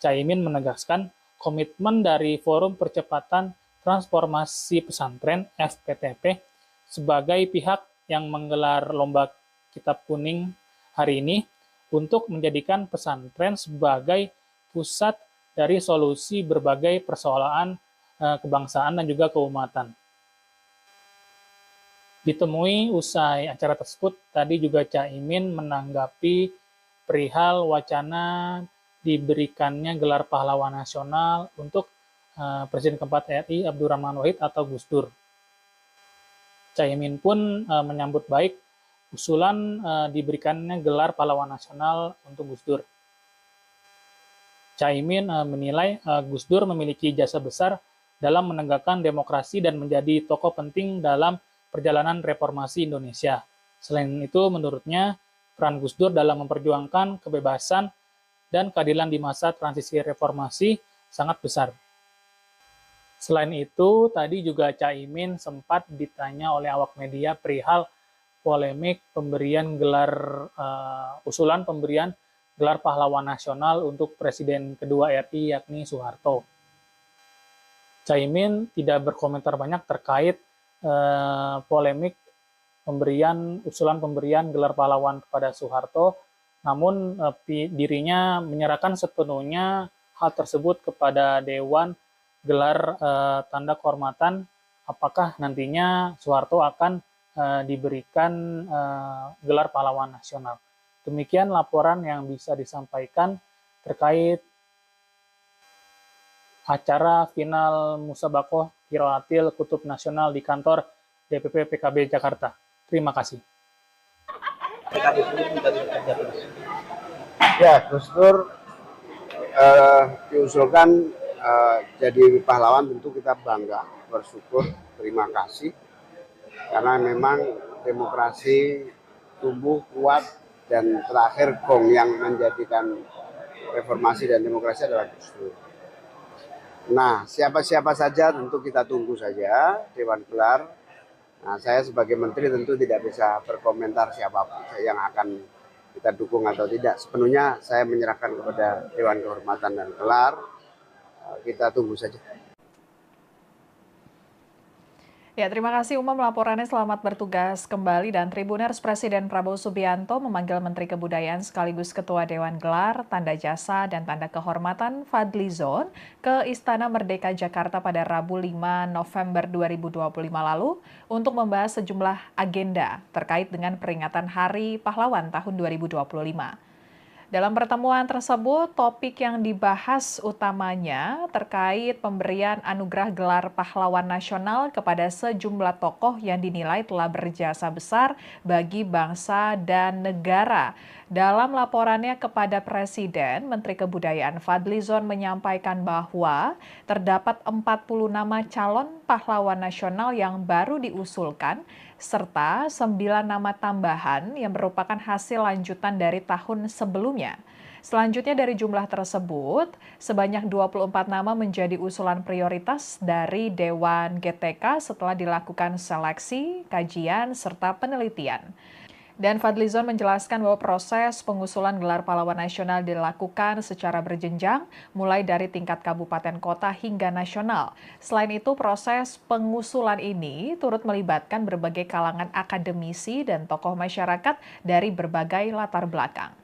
Caimin menegaskan komitmen dari Forum Percepatan Transformasi Pesantren (FPTP) sebagai pihak yang menggelar lomba kitab kuning hari ini untuk menjadikan pesantren sebagai pusat dari solusi berbagai persoalan kebangsaan dan juga keumatan. Ditemui usai acara tersebut, tadi juga Caimin menanggapi perihal wacana diberikannya gelar pahlawan nasional untuk Presiden keempat RI Abdurrahman Wahid atau Gus Dur. Caimin pun menyambut baik usulan diberikannya gelar pahlawan nasional untuk Gus Dur. Caimin menilai Gus Dur memiliki jasa besar dalam menegakkan demokrasi dan menjadi tokoh penting dalam perjalanan reformasi Indonesia. Selain itu, menurutnya, peran Gus Dur dalam memperjuangkan kebebasan dan keadilan di masa transisi reformasi sangat besar. Selain itu, tadi juga Caimin sempat ditanya oleh awak media perihal polemik pemberian usulan pemberian gelar pahlawan nasional untuk Presiden kedua RI yakni Soeharto. Caimin tidak berkomentar banyak terkait polemik usulan pemberian gelar pahlawan kepada Soeharto, namun dirinya menyerahkan sepenuhnya hal tersebut kepada Dewan gelar tanda kehormatan, apakah nantinya Soeharto akan diberikan gelar pahlawan nasional. Demikian laporan yang bisa disampaikan terkait acara final Musabakoh Qiraatil Kutub Nasional di kantor DPP PKB Jakarta. Terima kasih. Ya, Gus Dur diusulkan jadi pahlawan, tentu kita bangga, bersyukur, terima kasih. Karena memang demokrasi tumbuh kuat dan terakhir gong yang menjadikan reformasi dan demokrasi adalah Gus Dur. Nah, siapa-siapa saja tentu kita tunggu saja Dewan Gelar. Nah, saya sebagai menteri tentu tidak bisa berkomentar siapapun yang akan kita dukung atau tidak. Sepenuhnya saya menyerahkan kepada Dewan Kehormatan dan Gelar. Kita tunggu saja. Ya, terima kasih Umam laporannya. Selamat bertugas kembali. Dan Tribuners, Presiden Prabowo Subianto memanggil Menteri Kebudayaan sekaligus Ketua Dewan Gelar, Tanda Jasa, dan Tanda Kehormatan Fadlizon ke Istana Merdeka Jakarta pada Rabu 5 November 2025 lalu untuk membahas sejumlah agenda terkait dengan peringatan Hari Pahlawan tahun 2025. Dalam pertemuan tersebut, topik yang dibahas utamanya terkait pemberian anugerah gelar pahlawan nasional kepada sejumlah tokoh yang dinilai telah berjasa besar bagi bangsa dan negara. Dalam laporannya kepada Presiden, Menteri Kebudayaan Fadlizon menyampaikan bahwa terdapat 40 nama calon pahlawan nasional yang baru diusulkan, serta 9 nama tambahan yang merupakan hasil lanjutan dari tahun sebelumnya. Selanjutnya dari jumlah tersebut, sebanyak 24 nama menjadi usulan prioritas dari Dewan GTK setelah dilakukan seleksi, kajian, serta penelitian. Dan Fadlizon menjelaskan bahwa proses pengusulan gelar pahlawan nasional dilakukan secara berjenjang, mulai dari tingkat kabupaten kota hingga nasional. Selain itu, proses pengusulan ini turut melibatkan berbagai kalangan akademisi dan tokoh masyarakat dari berbagai latar belakang.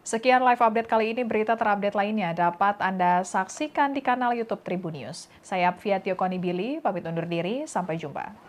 Sekian live update kali ini. Berita terupdate lainnya dapat Anda saksikan di kanal YouTube Tribun News. Saya Apvia Tiokoni Billy, pamit undur diri. Sampai jumpa.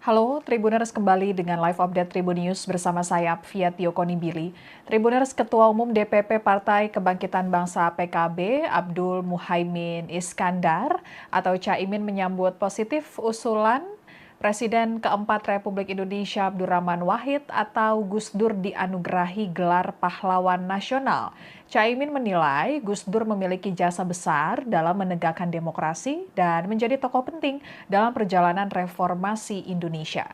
Halo Tribuners, kembali dengan live update Tribun News bersama saya Apvia Tiokoni Billy. Tribuners, Ketua Umum DPP Partai Kebangkitan Bangsa PKB Abdul Muhaimin Iskandar atau Caimin menyambut positif usulan Presiden keempat Republik Indonesia Abdurrahman Wahid atau Gus Dur dianugerahi gelar pahlawan nasional. Caimin menilai Gus Dur memiliki jasa besar dalam menegakkan demokrasi dan menjadi tokoh penting dalam perjalanan reformasi Indonesia.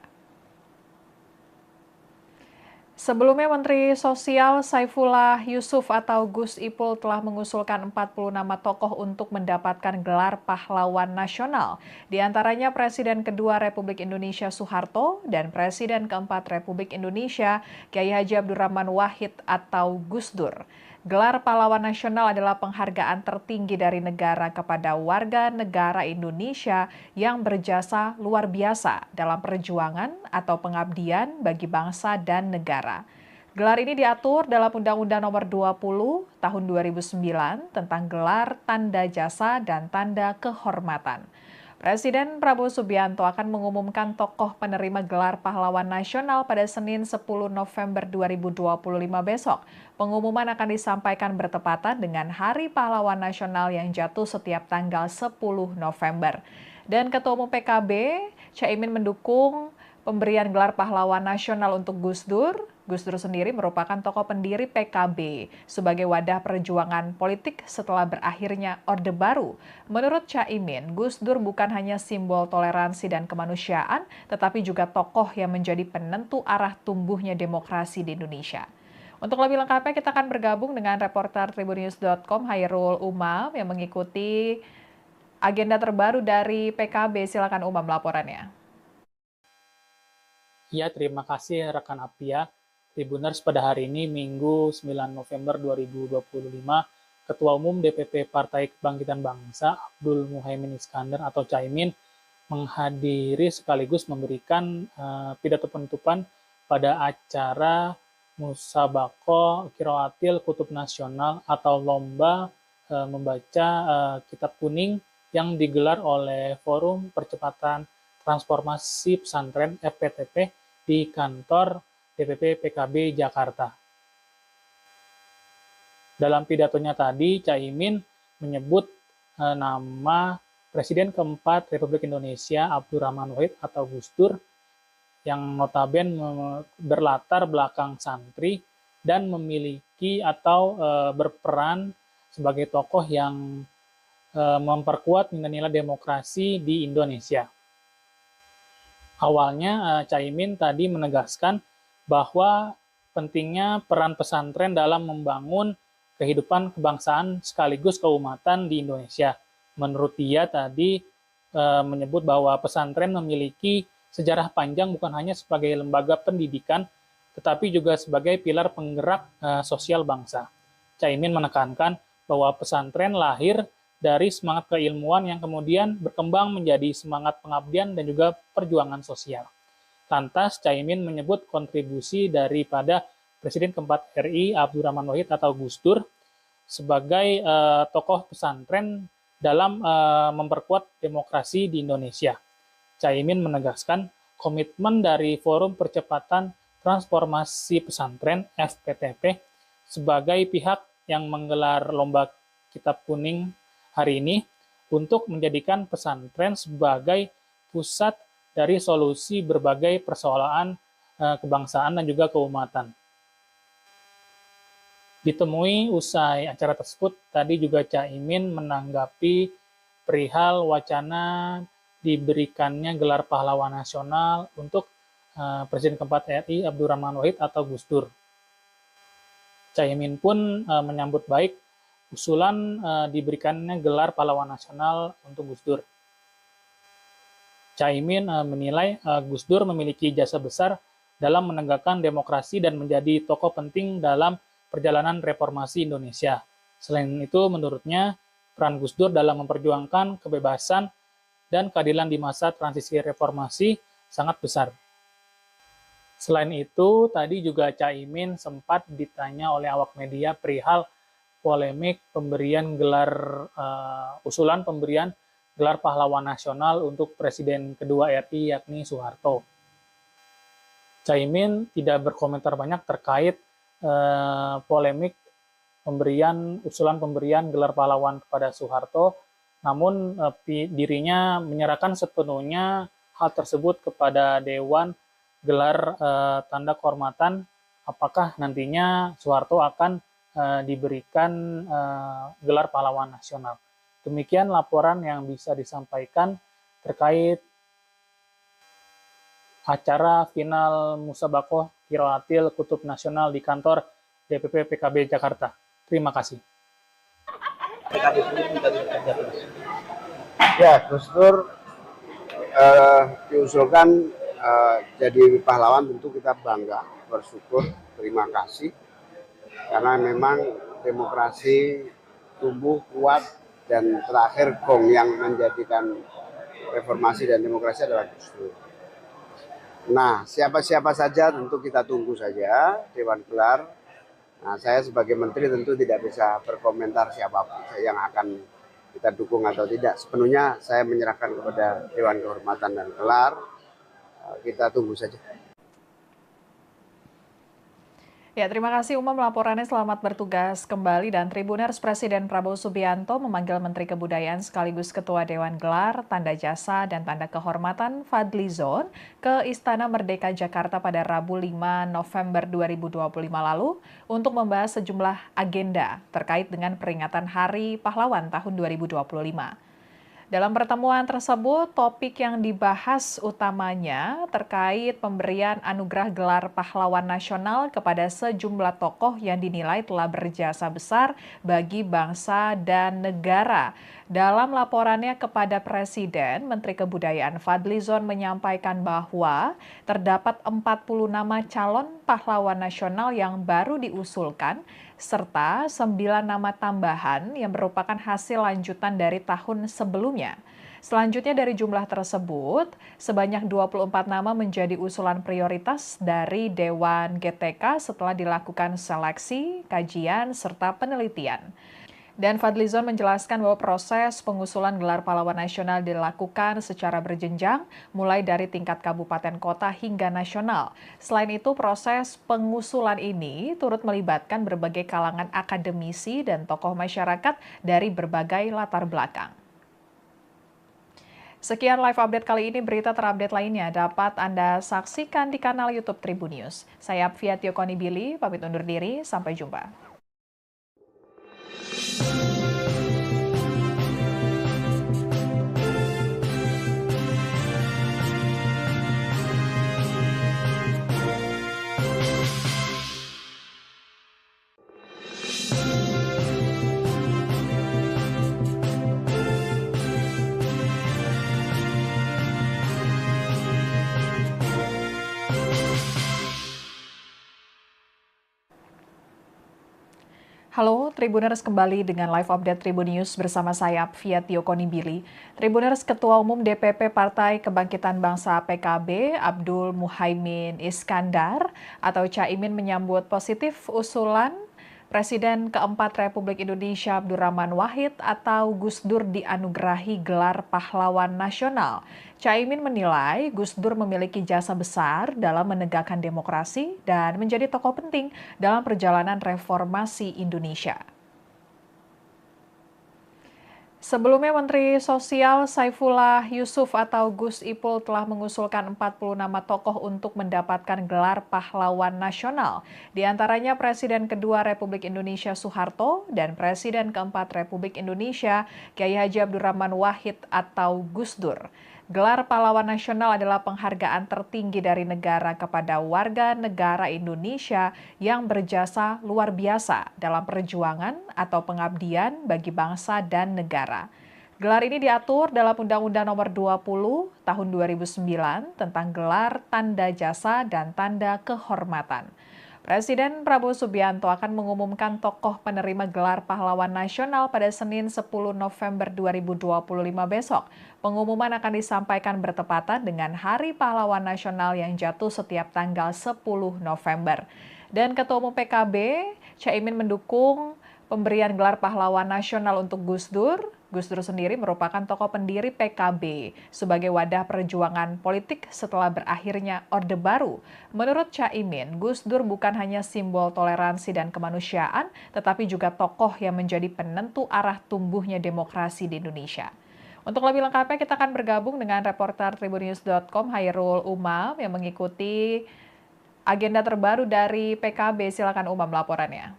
Sebelumnya, Menteri Sosial Saifullah Yusuf atau Gus Ipul telah mengusulkan 40 nama tokoh untuk mendapatkan gelar pahlawan nasional. Di antaranya Presiden kedua Republik Indonesia Soeharto dan Presiden keempat Republik Indonesia Kiai Haji Abdurrahman Wahid atau Gus Dur. Gelar pahlawan nasional adalah penghargaan tertinggi dari negara kepada warga negara Indonesia yang berjasa luar biasa dalam perjuangan atau pengabdian bagi bangsa dan negara. Gelar ini diatur dalam Undang-Undang Nomor 20 Tahun 2009 tentang gelar tanda jasa dan tanda kehormatan. Presiden Prabowo Subianto akan mengumumkan tokoh penerima gelar pahlawan nasional pada Senin 10 November 2025 besok. Pengumuman akan disampaikan bertepatan dengan Hari Pahlawan Nasional yang jatuh setiap tanggal 10 November. Dan Ketua Umum PKB, Caimin mendukung pemberian gelar pahlawan nasional untuk Gus Dur. Gus Dur sendiri merupakan tokoh pendiri PKB sebagai wadah perjuangan politik setelah berakhirnya Orde Baru. Menurut Caimin, Gus Dur bukan hanya simbol toleransi dan kemanusiaan, tetapi juga tokoh yang menjadi penentu arah tumbuhnya demokrasi di Indonesia. Untuk lebih lengkapnya, kita akan bergabung dengan reporter Tribunnews.com Hairul Umam yang mengikuti agenda terbaru dari PKB. Silakan Umam laporannya. Ya, terima kasih rekan Apia. Tribuners, pada hari ini Minggu 9 November 2025, Ketua Umum DPP Partai Kebangkitan Bangsa Abdul Muhaimin Iskandar atau Caimin menghadiri sekaligus memberikan pidato penutupan pada acara Musabaqah Qiraatil Kutub Nasional atau lomba membaca kitab kuning yang digelar oleh Forum Percepatan Transformasi Pesantren FPTP di kantor DPP PKB Jakarta. Dalam pidatonya tadi, Caimin menyebut nama Presiden keempat Republik Indonesia Abdurrahman Wahid atau Gus Dur yang notabene berlatar belakang santri dan memiliki atau berperan sebagai tokoh yang memperkuat nilai-nilai demokrasi di Indonesia. Awalnya Caimin tadi menegaskan bahwa pentingnya peran pesantren dalam membangun kehidupan kebangsaan sekaligus keumatan di Indonesia. Menurut dia tadi menyebut bahwa pesantren memiliki sejarah panjang bukan hanya sebagai lembaga pendidikan, tetapi juga sebagai pilar penggerak sosial bangsa. Caimin menekankan bahwa pesantren lahir dari semangat keilmuan yang kemudian berkembang menjadi semangat pengabdian dan juga perjuangan sosial. Lantas, Caimin menyebut kontribusi daripada Presiden keempat RI Abdurrahman Wahid atau Gus Dur sebagai tokoh pesantren dalam memperkuat demokrasi di Indonesia. Caimin menegaskan komitmen dari Forum Percepatan Transformasi Pesantren FPTP sebagai pihak yang menggelar lomba kitab kuning hari ini untuk menjadikan pesantren sebagai pusat dari solusi berbagai persoalan kebangsaan dan juga keumatan. Ditemui usai acara tersebut, tadi juga Caimin menanggapi perihal wacana diberikannya gelar pahlawan nasional untuk Presiden keempat RI Abdurrahman Wahid atau Gus Dur. Caimin pun menyambut baik usulan diberikannya gelar pahlawan nasional untuk Gus Dur. Caimin menilai Gus Dur memiliki jasa besar dalam menegakkan demokrasi dan menjadi tokoh penting dalam perjalanan reformasi Indonesia. Selain itu, menurutnya, peran Gus Dur dalam memperjuangkan kebebasan dan keadilan di masa transisi reformasi sangat besar. Selain itu, tadi juga Caimin sempat ditanya oleh awak media perihal polemik pemberian usulan pemberian gelar pahlawan nasional untuk Presiden kedua RI yakni Soeharto. Caimin tidak berkomentar banyak terkait polemik usulan pemberian gelar pahlawan kepada Soeharto, namun dirinya menyerahkan sepenuhnya hal tersebut kepada Dewan gelar tanda kehormatan, apakah nantinya Soeharto akan diberikan gelar pahlawan nasional. Demikian laporan yang bisa disampaikan terkait acara final Musabakoh Qiraatil Kutub Nasional di kantor DPP PKB Jakarta. Terima kasih. Ya, Gus Dur diusulkan jadi pahlawan, tentu kita bangga, bersyukur, terima kasih. Karena memang demokrasi tumbuh kuat dan terakhir gong yang menjadikan reformasi dan demokrasi adalah Gus Dur. Nah, siapa-siapa saja tentu kita tunggu saja Dewan Gelar. Nah, saya sebagai menteri tentu tidak bisa berkomentar siapapun yang akan kita dukung atau tidak. Sepenuhnya saya menyerahkan kepada Dewan Kehormatan dan Gelar. Kita tunggu saja. Ya, terima kasih Umam laporannya. Selamat bertugas kembali. Dan Tribuners, Presiden Prabowo Subianto memanggil Menteri Kebudayaan sekaligus Ketua Dewan Gelar, Tanda Jasa, dan Tanda Kehormatan Fadlizon ke Istana Merdeka Jakarta pada Rabu 5 November 2025 lalu untuk membahas sejumlah agenda terkait dengan peringatan Hari Pahlawan tahun 2025. Dalam pertemuan tersebut, topik yang dibahas utamanya terkait pemberian anugerah gelar pahlawan nasional kepada sejumlah tokoh yang dinilai telah berjasa besar bagi bangsa dan negara. Dalam laporannya kepada Presiden, Menteri Kebudayaan Fadlizon menyampaikan bahwa terdapat 40 nama calon pahlawan nasional yang baru diusulkan, serta 9 nama tambahan yang merupakan hasil lanjutan dari tahun sebelumnya. Selanjutnya dari jumlah tersebut, sebanyak 24 nama menjadi usulan prioritas dari Dewan GTK setelah dilakukan seleksi, kajian, serta penelitian. Dan Fadlizon menjelaskan bahwa proses pengusulan gelar pahlawan nasional dilakukan secara berjenjang, mulai dari tingkat kabupaten kota hingga nasional. Selain itu, proses pengusulan ini turut melibatkan berbagai kalangan akademisi dan tokoh masyarakat dari berbagai latar belakang. Sekian live update kali ini. Berita terupdate lainnya dapat Anda saksikan di kanal YouTube Tribun News. Saya Apfiatio Konibili, pamit undur diri. Sampai jumpa. Halo Tribuners, kembali dengan live update Tribun News bersama saya Apfiatio Konibili. Tribuners, Ketua Umum DPP Partai Kebangkitan Bangsa PKB Abdul Muhaimin Iskandar atau Caimin menyambut positif usulan Presiden keempat Republik Indonesia Abdurrahman Wahid atau Gus Dur dianugerahi gelar pahlawan nasional. Caimin menilai Gus Dur memiliki jasa besar dalam menegakkan demokrasi dan menjadi tokoh penting dalam perjalanan reformasi Indonesia. Sebelumnya, Menteri Sosial Saifullah Yusuf atau Gus Ipul telah mengusulkan 40 nama tokoh untuk mendapatkan gelar pahlawan nasional. Di antaranya Presiden kedua Republik Indonesia Soeharto dan Presiden keempat Republik Indonesia Kiai Haji Abdurrahman Wahid atau Gus Dur. Gelar pahlawan nasional adalah penghargaan tertinggi dari negara kepada warga negara Indonesia yang berjasa luar biasa dalam perjuangan atau pengabdian bagi bangsa dan negara. Gelar ini diatur dalam Undang-Undang Nomor 20 Tahun 2009 tentang gelar tanda jasa dan tanda kehormatan. Presiden Prabowo Subianto akan mengumumkan tokoh penerima gelar pahlawan nasional pada Senin 10 November 2025 besok. Pengumuman akan disampaikan bertepatan dengan Hari Pahlawan Nasional yang jatuh setiap tanggal 10 November. Dan Ketua Umum PKB, Caimin mendukung pemberian gelar pahlawan nasional untuk Gus Dur. Gus Dur sendiri merupakan tokoh pendiri PKB sebagai wadah perjuangan politik setelah berakhirnya Orde Baru. Menurut Caimin, Gus Dur bukan hanya simbol toleransi dan kemanusiaan, tetapi juga tokoh yang menjadi penentu arah tumbuhnya demokrasi di Indonesia. Untuk lebih lengkapnya kita akan bergabung dengan reporter tribunnews.com Hairul Umam yang mengikuti agenda terbaru dari PKB. Silakan Umam laporannya.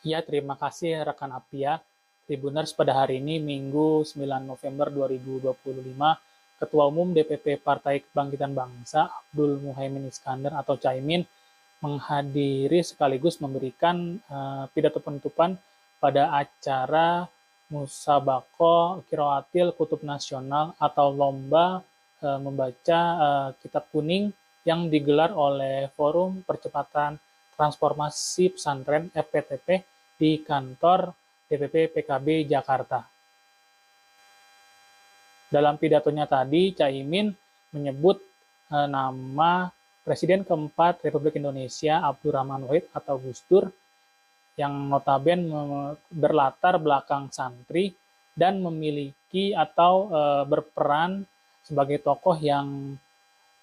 Ya, terima kasih rekan Apia. Tribuners, pada hari ini Minggu 9 November 2025, Ketua Umum DPP Partai Kebangkitan Bangsa Abdul Muhaimin Iskandar atau Caimin menghadiri sekaligus memberikan pidato penutupan pada acara Musabaqah Qiraatil Kutub Nasional atau lomba membaca kitab kuning yang digelar oleh Forum Percepatan Transformasi Pesantren FPTP di kantor DPP PKB Jakarta. Dalam pidatonya tadi, Caimin menyebut nama Presiden keempat Republik Indonesia Abdurrahman Wahid atau Gus Dur yang notabene berlatar belakang santri dan memiliki atau berperan sebagai tokoh yang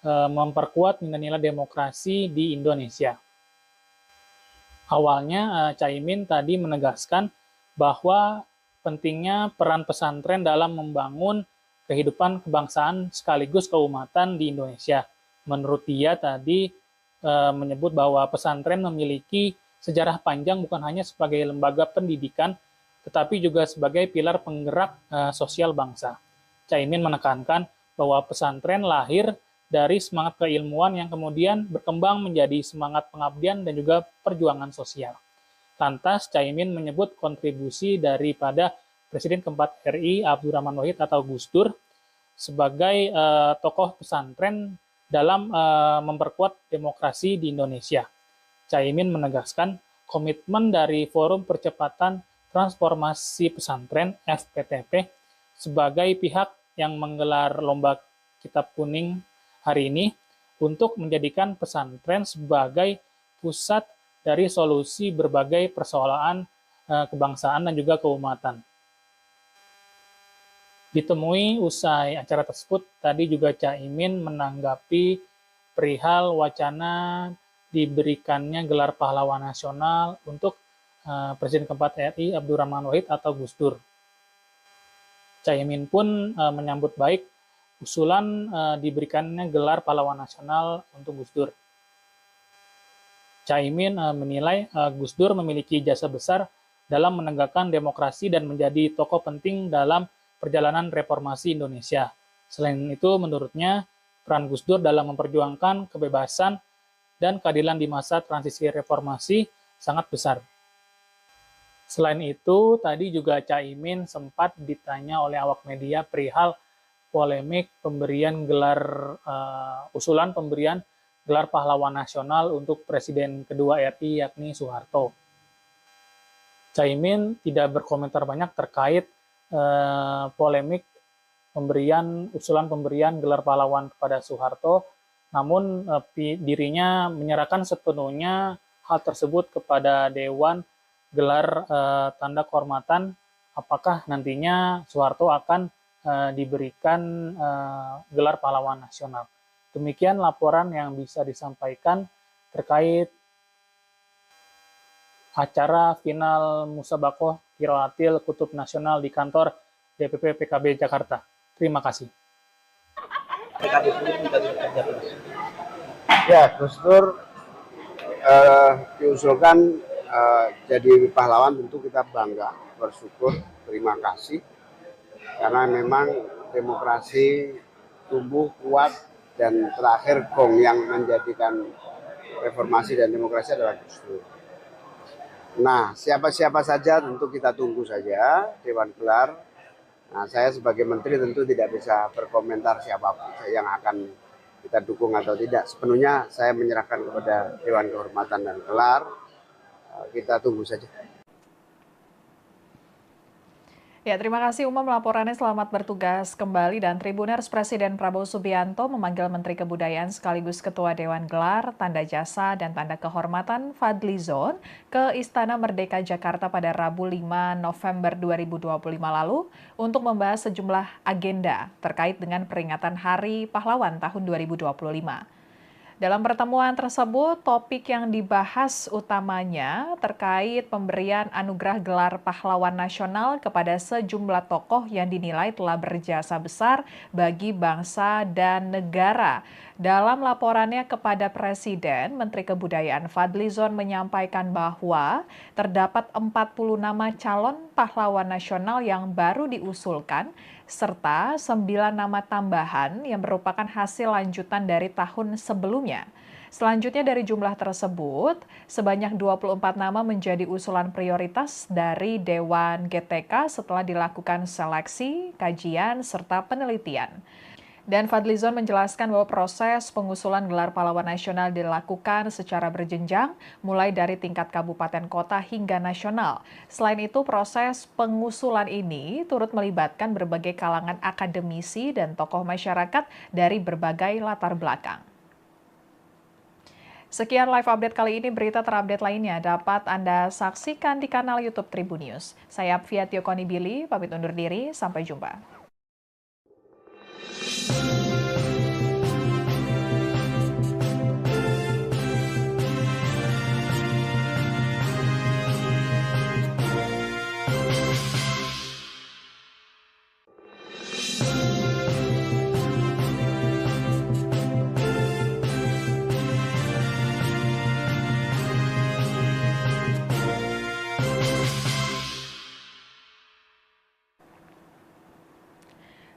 memperkuat nilai-nilai demokrasi di Indonesia. Awalnya Caimin tadi menegaskan bahwa pentingnya peran pesantren dalam membangun kehidupan kebangsaan sekaligus keumatan di Indonesia. Menurut dia tadi menyebut bahwa pesantren memiliki sejarah panjang bukan hanya sebagai lembaga pendidikan, tetapi juga sebagai pilar penggerak sosial bangsa. Caimin menekankan bahwa pesantren lahir dari semangat keilmuan yang kemudian berkembang menjadi semangat pengabdian dan juga perjuangan sosial. Lantas, Caimin menyebut kontribusi daripada Presiden keempat RI Abdurrahman Wahid atau Gus Dur sebagai tokoh pesantren dalam memperkuat demokrasi di Indonesia. Caimin menegaskan komitmen dari Forum Percepatan Transformasi Pesantren FPTP sebagai pihak yang menggelar lomba kitab kuning hari ini untuk menjadikan pesantren sebagai pusat dari solusi berbagai persoalan kebangsaan dan juga keumatan. Ditemui usai acara tersebut, tadi juga Caimin menanggapi perihal wacana diberikannya gelar pahlawan nasional untuk Presiden keempat RI Abdurrahman Wahid atau Gus Dur. Caimin pun menyambut baik usulan diberikannya gelar pahlawan nasional untuk Gus Dur. Caimin menilai Gus Dur memiliki jasa besar dalam menegakkan demokrasi dan menjadi tokoh penting dalam perjalanan reformasi Indonesia. Selain itu, menurutnya, peran Gus Dur dalam memperjuangkan kebebasan dan keadilan di masa transisi reformasi sangat besar. Selain itu, tadi juga Caimin sempat ditanya oleh awak media perihal polemik pemberian usulan pemberian gelar pahlawan nasional untuk Presiden kedua RI yakni Soeharto. Caimin tidak berkomentar banyak terkait polemik usulan pemberian gelar pahlawan kepada Soeharto, namun dirinya menyerahkan sepenuhnya hal tersebut kepada Dewan gelar tanda kehormatan apakah nantinya Soeharto akan diberikan gelar pahlawan nasional. Demikian laporan yang bisa disampaikan terkait acara final Musabaqah Qiraatil Kutub Nasional di kantor DPP PKB Jakarta. Terima kasih. Ya, Gus Dur diusulkan jadi pahlawan, tentu kita bangga, bersyukur, terima kasih. Karena memang demokrasi tumbuh kuat dan terakhir gong yang menjadikan reformasi dan demokrasi adalah Gus Dur. Nah, siapa-siapa saja tentu kita tunggu saja Dewan Gelar. Nah, saya sebagai menteri tentu tidak bisa berkomentar siapapun yang akan kita dukung atau tidak. Sepenuhnya saya menyerahkan kepada Dewan Kehormatan dan Gelar. Kita tunggu saja. Ya, terima kasih Umam laporannya. Selamat bertugas kembali. Dan Tribuners, Presiden Prabowo Subianto memanggil Menteri Kebudayaan sekaligus Ketua Dewan Gelar, Tanda Jasa, dan Tanda Kehormatan Fadlizon ke Istana Merdeka Jakarta pada Rabu 5 November 2025 lalu untuk membahas sejumlah agenda terkait dengan peringatan Hari Pahlawan tahun 2025. Dalam pertemuan tersebut, topik yang dibahas utamanya terkait pemberian anugerah gelar pahlawan nasional kepada sejumlah tokoh yang dinilai telah berjasa besar bagi bangsa dan negara. Dalam laporannya kepada Presiden, Menteri Kebudayaan Fadlizon menyampaikan bahwa terdapat 40 nama calon pahlawan nasional yang baru diusulkan, serta 9 nama tambahan yang merupakan hasil lanjutan dari tahun sebelumnya. Selanjutnya dari jumlah tersebut, sebanyak 24 nama menjadi usulan prioritas dari Dewan GTK setelah dilakukan seleksi, kajian, serta penelitian. Dan Fadlizon menjelaskan bahwa proses pengusulan gelar pahlawan nasional dilakukan secara berjenjang, mulai dari tingkat kabupaten kota hingga nasional. Selain itu, proses pengusulan ini turut melibatkan berbagai kalangan akademisi dan tokoh masyarakat dari berbagai latar belakang. Sekian live update kali ini, berita terupdate lainnya dapat Anda saksikan di kanal YouTube Tribun News. Saya Apvia Tiokoni Billy, pamit undur diri, sampai jumpa.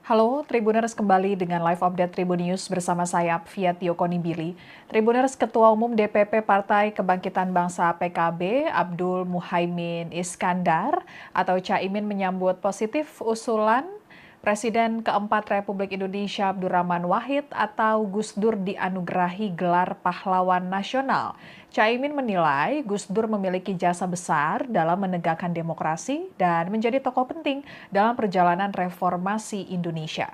Halo, Tribuners, kembali dengan live update Tribun News bersama saya Apvia Tiokoni Billy. Tribuners, Ketua Umum DPP Partai Kebangkitan Bangsa PKB, Abdul Muhaimin Iskandar atau Caimin menyambut positif usulan Presiden keempat Republik Indonesia Abdurrahman Wahid atau Gus Dur dianugerahi gelar pahlawan nasional. Caimin menilai Gus Dur memiliki jasa besar dalam menegakkan demokrasi dan menjadi tokoh penting dalam perjalanan reformasi Indonesia.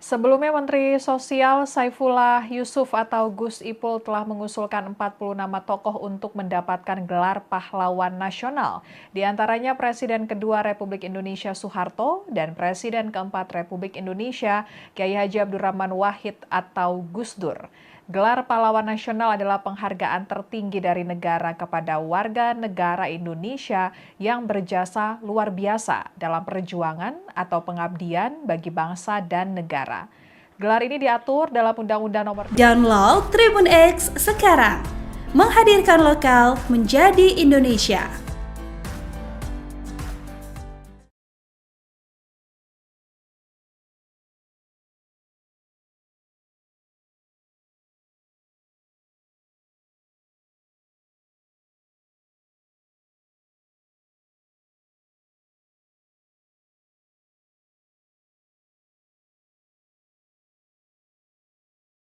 Sebelumnya, Menteri Sosial Saifullah Yusuf atau Gus Ipul telah mengusulkan 40 nama tokoh untuk mendapatkan gelar pahlawan nasional. Di antaranya Presiden kedua Republik Indonesia Soeharto dan Presiden keempat Republik Indonesia Kiai Haji Abdurrahman Wahid atau Gus Dur. Gelar pahlawan nasional adalah penghargaan tertinggi dari negara kepada warga negara Indonesia yang berjasa luar biasa dalam perjuangan atau pengabdian bagi bangsa dan negara. Gelar ini diatur dalam Undang-Undang Nomor... Download Tribun X sekarang, menghadirkan lokal menjadi Indonesia.